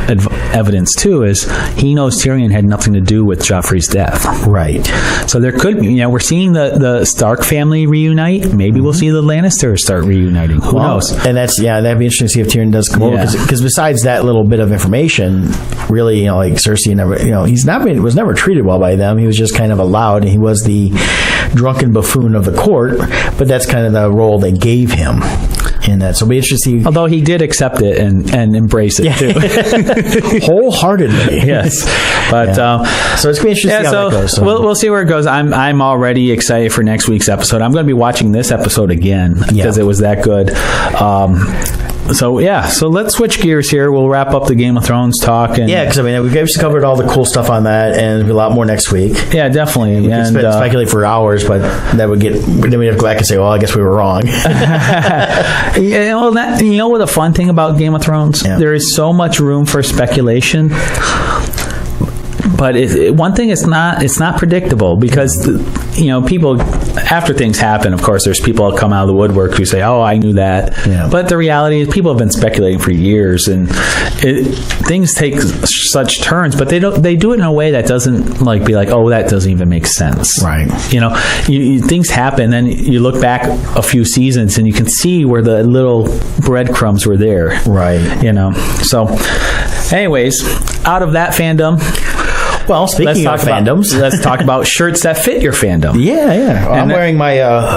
evidence too, is he knows Tyrion had nothing to do with Joffrey's death. Right. So there could be, you know, we're seeing the Stark family reunite. Maybe we'll see the Lannisters start reuniting. Who knows? And that'd be interesting to see if Tyrion does come over. Because besides that little bit of information, really, you know, like Cersei never, you know, was never treated well by them. He was just kind of allowed, and he was the drunken buffoon of the court, but that's kind of the role they gave him in that. So it'll be interesting to see. Although he did accept it and embrace it too. Wholeheartedly. Yes. But so it's going to be interesting to see how that goes. So. We'll see where it goes. I'm already excited for next week's episode. I'm going to be watching this episode again because it was that good. So let's switch gears here. We'll wrap up the Game of Thrones talk. And because we've just covered all the cool stuff on that, and there'll be a lot more next week. Yeah, definitely. We could speculate for hours, but then we'd have to go back and say, well, I guess we were wrong. You know what the fun thing about Game of Thrones? Yeah. There is so much room for speculation. But one thing it's not predictable, because people, after things happen, of course, there's people that come out of the woodwork who say, "Oh, I knew that." Yeah. But the reality is, people have been speculating for years, and things take such turns. But they do it in a way that doesn't be like, "Oh, that doesn't even make sense." Right. Things happen, and you look back a few seasons, and you can see where the little breadcrumbs were there. Right. So, anyways, out of that fandom. Well, speaking of fandoms, let's talk about shirts that fit your fandom. Yeah. Well, I'm wearing my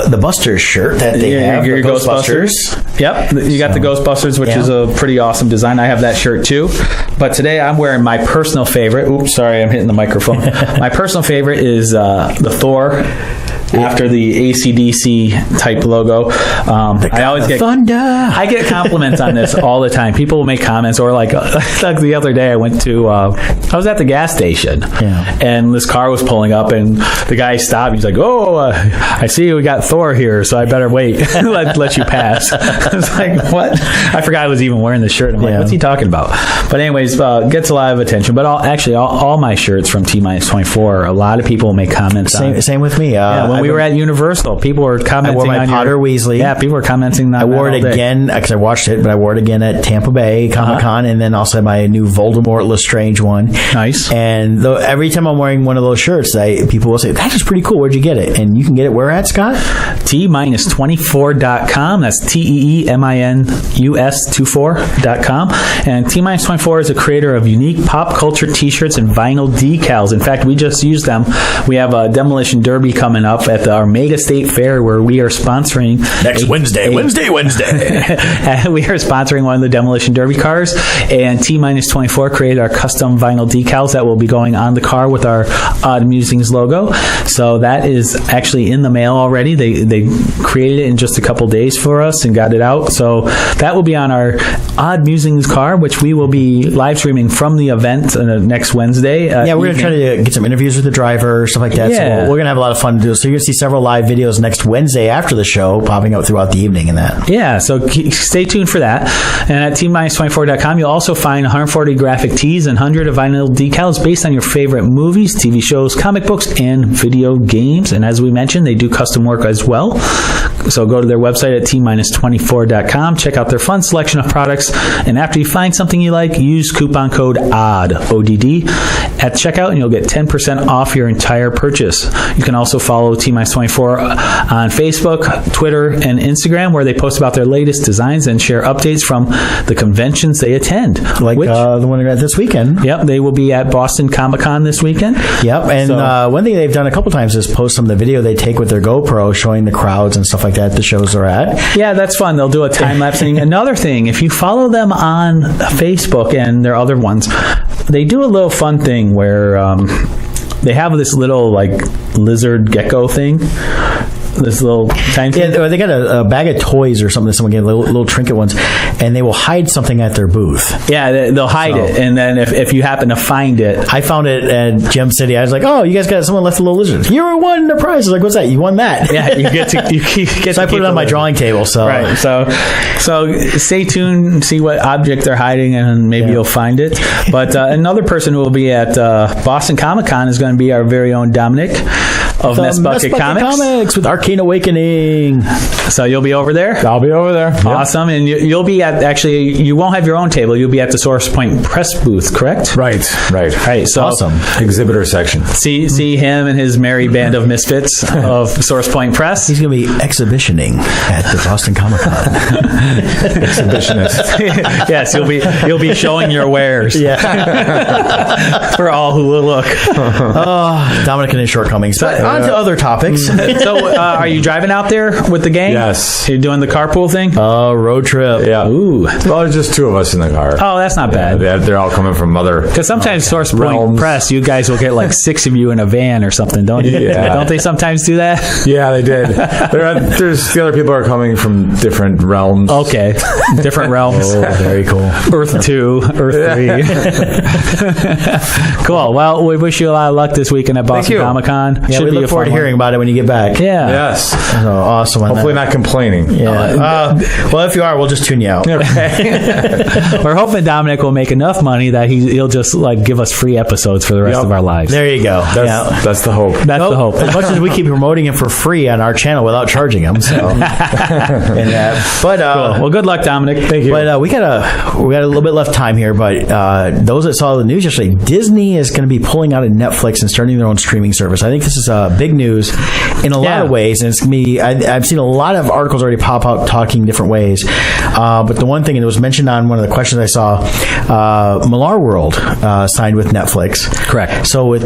the Busters shirt that they have. Your Ghostbusters. Yep, you got the Ghostbusters, which is a pretty awesome design. I have that shirt too. But today I'm wearing my personal favorite. Oops, sorry, I'm hitting the microphone. My personal favorite is the Thor. After the AC/DC type logo. I always get thunder. I get compliments on this all the time. People will make comments, or like the other day I went to I was at the gas station, and this car was pulling up, and the guy stopped. He's like, "Oh, I see we got Thor here, so I better wait. let you pass." I was like, "What?" I forgot I was even wearing the shirt. I'm like, "What's he talking about?" But anyways, gets a lot of attention. But all my shirts from T-24, a lot of people make comments. Same with me. When we were at Universal, people were commenting. I wore my Potter Weasley. Yeah, people were commenting. I wore it again because I watched it, but I wore it again at Tampa Bay Comic-Con, and then also my new Voldemort Lestrange one. Nice. And every time I'm wearing one of those shirts, people will say, "That is pretty cool. Where'd you get it?" And you can get it where at, Scott? T-24.com. That's TEEMINUS24.com. And T-24 is a creator of unique pop culture T-shirts and vinyl decals. In fact, we just used them. We have a Demolition Derby coming up at our Mega State Fair, where we are sponsoring next Wednesday. We are sponsoring one of the Demolition Derby cars, and T-24 created our custom vinyl decals that will be going on the car with our Odd Musings logo. So that is actually in the mail already. They created it in just a couple days for us and got it out. So that will be on our Odd Musings car, which we will be live streaming from the event next Wednesday. We're going to try to get some interviews with the driver, stuff like that. Yeah. So we're going to have a lot of fun to do. So you're going to see several live videos next Wednesday after the show popping up throughout the evening and that. Yeah, so stay tuned for that. And at T-24.com, you'll also find 140 graphic tees and 100 of vinyl decals based on your favorite movies, TV shows, comic books, and video games. And as we mentioned, they do custom work as well. So go to their website at T-24.com, check out their fun selection of products, and after you find something you like, use coupon code ODD, ODD, at checkout, and you'll get 10% off your entire purchase. You can also follow T-24 on Facebook, Twitter, and Instagram, where they post about their latest designs and share updates from the conventions they attend. Like the one they're at this weekend. Yep, they will be at Boston Comic-Con this weekend. Yep, and one thing they've done a couple times is post some of the video they take with their GoPro showing the crowds and stuff like that the shows are at. Yeah, that's fun. They'll do a time-lapse thing. Another thing, if you follow them on Facebook and their other ones, they do a little fun thing where they have this little lizard gecko thing. This little tiny thing. Yeah, they got a bag of toys or something. Someone gave little trinket ones, and they will hide something at their booth. Yeah, they'll hide it, and then if you happen to find it, I found it at Gem City. I was like, "Oh, you guys got someone left a little lizard. You won the prize." I was like, "What's that? You won that?" Yeah, you get to. So I put it on my drawing table. So right. So stay tuned, see what object they're hiding, and maybe you'll find it. But another person who will be at Boston Comic-Con is going to be our very own Dominic of Mess Bucket Comics with Arcane Awakening. So you'll be over there? I'll be over there. Awesome. Yep. And you'll be at, actually, you won't have your own table. You'll be at the Source Point press booth, correct? Right. So awesome. Exhibitor section. See him and his merry band of misfits of Source Point Press. He's going to be exhibitioning at the Boston Comic-Con. Exhibitionist. Yes, you'll be showing your wares. Yeah. For all who will look. Oh, Dominic and his shortcomings. But On to other topics. So, are you driving out there with the gang? Yes. You're doing the carpool thing? Road trip. Yeah. Ooh. Well, it's just 2 of us in the car. Oh, that's not bad. They're all coming from other. Because sometimes Source Point realms. Press, you guys will get like 6 of you in a van or something, don't you? Yeah. Don't they sometimes do that? Yeah, they did. There's the other people are coming from different realms. Okay. Different realms. Oh, very cool. Earth 2, Earth 3. Cool. Well, we wish you a lot of luck this weekend at Boston you. Comic Con. Yeah, we look forward to hearing about it when you get back. Yeah. Yes. So awesome. Hopefully not complaining. Yeah. Well, if you are, we'll just tune you out. We're hoping Dominic will make enough money that he'll just like give us free episodes for the rest of our lives. There you go. That's the hope. That's the hope. As much as we keep promoting him for free on our channel without charging him. So, but Cool. Well, good luck, Dominic. Thank you. But we got a little bit left time here. But those that saw the news yesterday, Disney is going to be pulling out of Netflix and starting their own streaming service. I think this is big news in a lot of ways, and it's going to be. I've seen a lot of articles already pop out talking different ways. But the one thing, and it was mentioned on one of the questions I saw, Millar World signed with Netflix. Correct. So with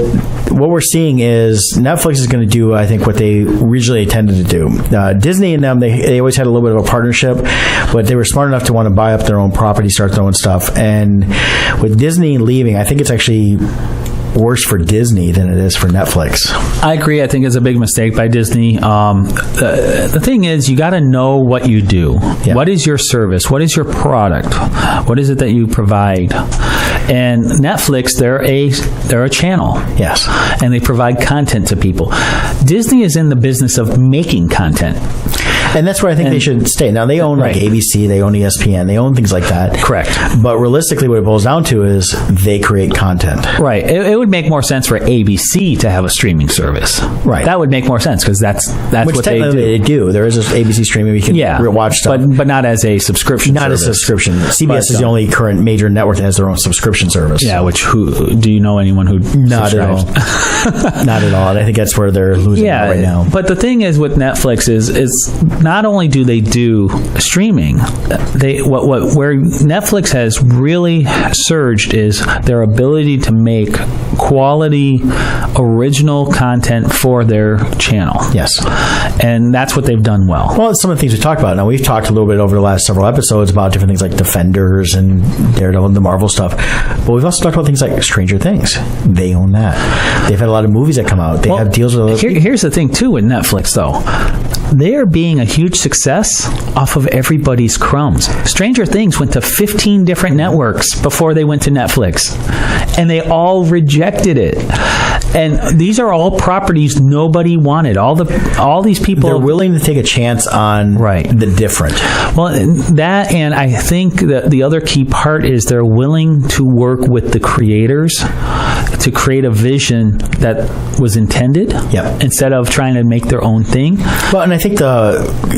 what we're seeing is Netflix is going to do, I think, what they originally intended to do. Disney and them, they always had a little bit of a partnership, but they were smart enough to want to buy up their own property, start their own stuff. And with Disney leaving, I think it's actually worse for Disney than it is for Netflix. I agree. I think it's a big mistake by Disney. The thing is, you got to know what you do. Yeah. What is your service? What is your product? What is it that you provide? And Netflix, they're a channel. Yes. And they provide content to people. Disney is in the business of making content. And that's where I think they should stay. Now, they own like ABC, they own ESPN, they own things like that. Correct. But realistically, what it boils down to is they create content. Right. It would make more sense for ABC to have a streaming service. Right. That would make more sense because that's Which what they technically do. they do. There is this ABC streaming we can watch stuff. But not as a subscription Not service. a subscription. CBS is the only current major network that has their own subscription service. Yeah, who do you know anyone who Not at all. subscribes? Not at all. And I think that's where they're losing out right now. But the thing is with Netflix is not only do they do streaming, where Netflix has really surged is their ability to make quality original content for their channel. Yes. And that's what they've done well. Well, it's some of the things we talked about. Now, we've talked a little bit over the last several episodes about different things like Defenders and Daredevil and the Marvel stuff. But we've also talked about things like Stranger Things. They own that. They've had a lot of movies that come out. They have deals with other people. Here's the thing, too, with Netflix, though. They are being a huge success off of everybody's crumbs. Stranger Things went to 15 different networks before they went to Netflix, and they all rejected it. And these are all properties nobody wanted. All these people They're willing to take a chance on the different. Well, that, and I think that the other key part is they're willing to work with the creators to create a vision that was intended instead of trying to make their own thing. Well, and I think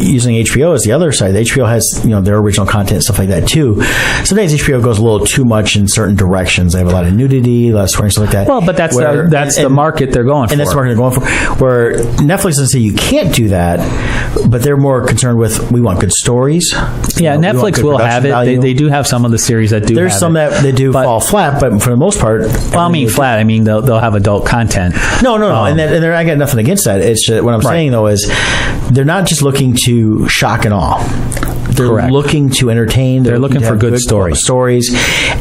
using HBO is the other side. HBO has their original content and stuff like that too. Sometimes HBO goes a little too much in certain directions. They have a lot of nudity, a lot of swearing, stuff like that. Well, but that's the market they're going for. And that's the market they're going for. Where Netflix doesn't say you can't do that, but they're more concerned with we want good stories. Yeah, Netflix will have it. They do have some of the series that do. There's some that they do fall flat, but for the most part, well, I mean flat. I mean they'll have adult content. No, and I got nothing against that. It's just, what I'm saying though is they're not just looking to shock and awe. They're looking to entertain. They're looking for good stories.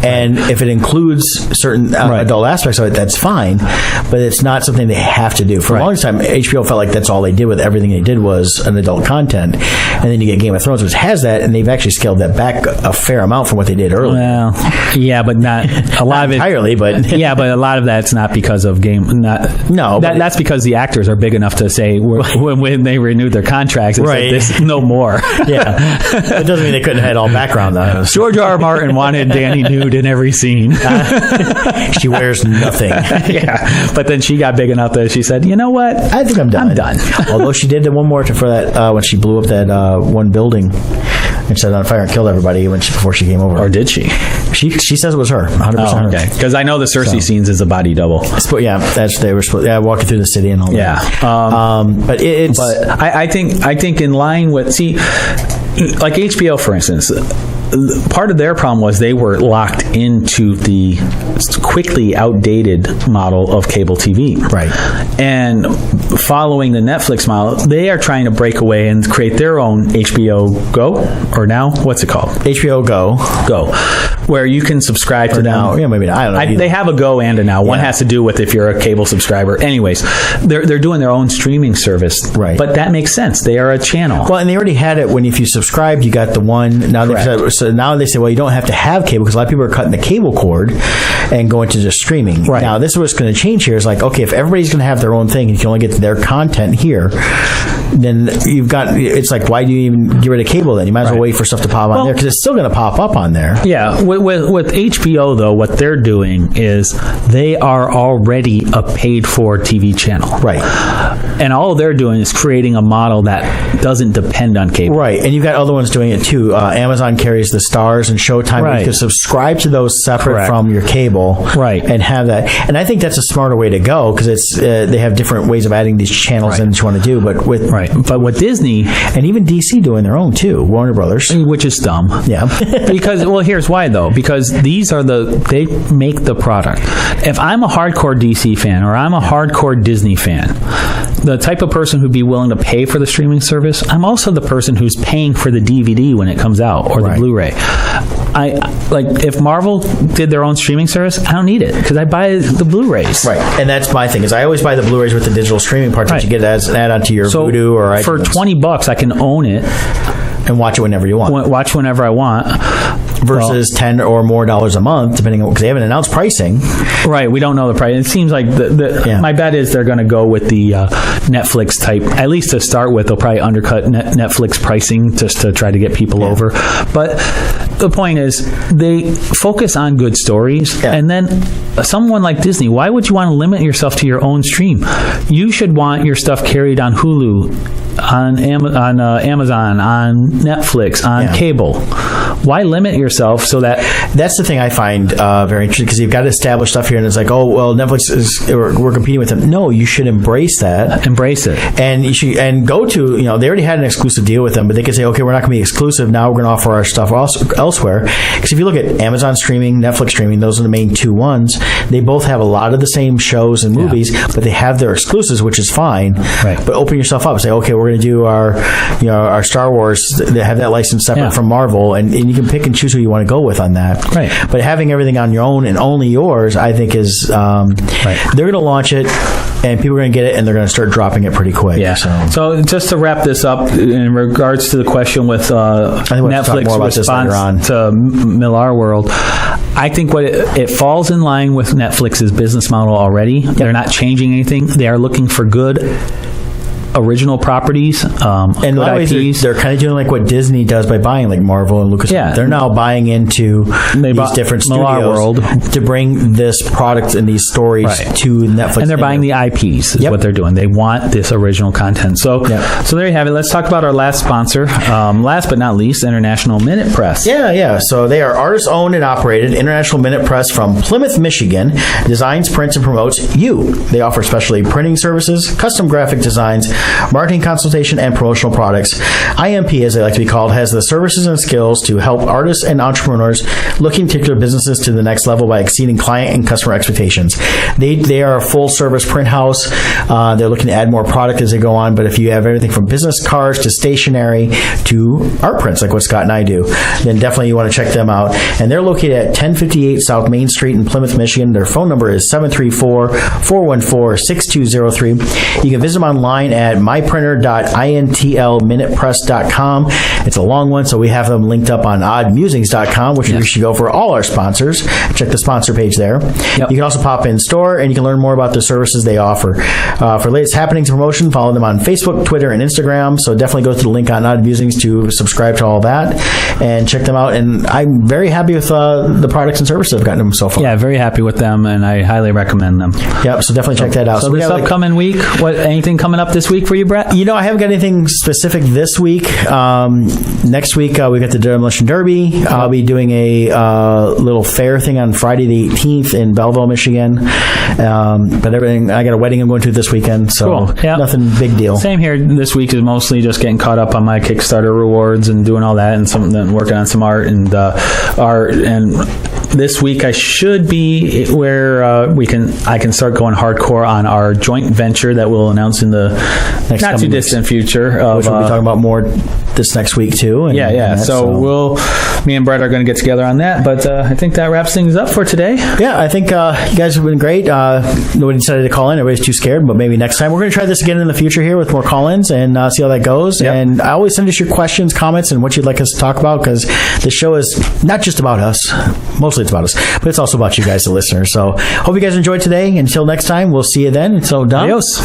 And if it includes certain adult aspects of it, that's fine. But it's not something they have to do. For a long time, HBO felt like that's all they did with everything they did was an adult content. And then you get Game of Thrones, which has that, and they've actually scaled that back a fair amount from what they did earlier. Well, yeah, but not a lot of it entirely. But yeah, but a lot of that's not because of that's because the actors are big enough to say when they renewed their contracts, it's like this no more. Yeah. It doesn't mean they couldn't have had all background though. George R. R. Martin wanted Dany nude in every scene. She wears nothing. Yeah, but then she got big enough that she said, "You know what? I think I'm done." Although she did one more for that when she blew up that one building and set it on fire and killed everybody before she came over. Or did she? She says it was her. 100%. Okay. Because I know the Cersei scenes is a body double. Yeah, they were supposed. Yeah, walking through the city and all that. Yeah. But it's. But I think in line with like HBO, for instance. part of their problem was they were locked into the quickly outdated model of cable TV. Right. And following the Netflix model, they are trying to break away and create their own HBO Go, or now, what's it called? HBO Go, where you can subscribe to them. Now, yeah, maybe not. I don't know. They have a Go and a Now. One has to do with if you're a cable subscriber. Anyways, they're doing their own streaming service. Right. But that makes sense. They are a channel. Well, and they already had it when if you subscribed, you got the one. Now they say, well, you don't have to have cable because a lot of people are cutting the cable cord and going to just streaming. Right. Now, this is what's going to change here is like, okay, if everybody's going to have their own thing and you can only get their content here, then it's like, why do you even get rid of cable then? You might as well wait for stuff to pop on there because it's still going to pop up on there. Yeah. With HBO, though, what they're doing is they are already a paid-for TV channel. Right. And all they're doing is creating a model that doesn't depend on cable. Right. And you've got other ones doing it, too. Amazon carries the Stars and Showtime. Right. You can subscribe to those separate from your cable. Right. And have that. And I think that's a smarter way to go because it's they have different ways of adding these channels in that you want to do. But with Disney... And even DC doing their own, too. Warner Brothers. Which is dumb. Yeah. Because, well, here's why, though. Because they make the product. If I'm a hardcore DC fan or I'm a hardcore Disney fan, the type of person who'd be willing to pay for the streaming service, I'm also the person who's paying for the DVD when it comes out or the Blu-ray. If Marvel did their own streaming service, I don't need it because I buy the Blu-rays. Right, and that's my thing is I always buy the Blu-rays with the digital streaming part that you get as an add-on to your Vudu or iTunes. For $20, I can own it and watch it whenever you want. Watch whenever I want. Versus $10 or more a month, depending on because they haven't announced pricing. Right, we don't know the price. It seems like my bet is they're going to go with the Netflix type. At least to start with, they'll probably undercut Netflix pricing just to try to get people over. But the point is, they focus on good stories, and then someone like Disney, why would you want to limit yourself to your own stream? You should want your stuff carried on Hulu, on Amazon, on Netflix, on cable. Why limit yourself so that... That's the thing I find very interesting because you've got to establish stuff here and it's like, oh, well, Netflix we're competing with them. No, you should embrace that. Embrace it. And you should, and go to, they already had an exclusive deal with them, but they could say, okay, we're not going to be exclusive. Now we're going to offer our stuff elsewhere. Because if you look at Amazon streaming, Netflix streaming, those are the main two ones. They both have a lot of the same shows and movies, but they have their exclusives, which is fine. Right. But open yourself up. Say, okay, we're going to do our Star Wars. They have that license separate from Marvel, and you can pick and choose who you want to go with on that. Right. But having everything on your own and only yours, I think is they're going to launch it, and people are going to get it, and they're going to start dropping it pretty quick. Yeah. So just to wrap this up, in regards to the question with Netflix response to Millar World, I think it falls in line with Netflix's business model already. Yep. They're not changing anything. They are looking for good original properties, and in a lot of ways they're kind of doing like what Disney does by buying like Marvel and Lucasfilm. Yeah. They're now buying into these different studios World to bring this product and these stories to Netflix. And they're buying the IPs is what they're doing. They want this original content. So there you have it. Let's talk about our last sponsor. Last but not least, International Minute Press. Yeah. So they are artist-owned and operated. International Minute Press from Plymouth, Michigan designs, prints, and promotes you. They offer specialty printing services, custom graphic designs, marketing consultation, and promotional products. IMP, as they like to be called, has the services and skills to help artists and entrepreneurs looking to take their businesses to the next level by exceeding client and customer expectations. They are a full-service print house. They're looking to add more product as they go on, but if you have everything from business cards to stationery to art prints, like what Scott and I do, then definitely you want to check them out. And they're located at 1058 South Main Street in Plymouth, Michigan. Their phone number is 734-414-6203. You can visit them online at myprinter.intlminutepress.com. It's a long one, so we have them linked up on oddmusings.com, which you should go for all our sponsors. Check the sponsor page there. Yep. You can also pop in store, and you can learn more about the services they offer. For latest happenings and promotion, follow them on Facebook, Twitter, and Instagram. So definitely go to the link on Odd Musings to subscribe to all that and check them out. And I'm very happy with the products and services I've gotten them so far. Yeah, very happy with them, and I highly recommend them. Yep, so definitely check that out. So this upcoming week, anything coming up this week? week for you, Brett? You know, I haven't got anything specific this week. Next week, we got the Demolition Derby. I'll be doing a little fair thing on Friday the 18th in Belleville, Michigan. But everything, I got a wedding I'm going to this weekend, so Cool. Yeah. nothing big deal. Same here. This week is mostly just getting caught up on my Kickstarter rewards and doing all that, and working on some art and this week I should be where I can start going hardcore on our joint venture that we'll announce in the not too distant future. Which we'll be talking about more this next week too. So me and Brett are going to get together on that. But I think that wraps things up for today. Yeah, I think you guys have been great. Nobody decided to call in. Everybody's too scared, but maybe next time. We're going to try this again in the future here with more call-ins and see how that goes. Yep. And I always send us your questions, comments, and what you'd like us to talk about, because the show is not just about us. Mostly it's about us, but it's also about you guys, the listeners. So hope you guys enjoyed today. Until next time, we'll see you then. So, Don. Adios.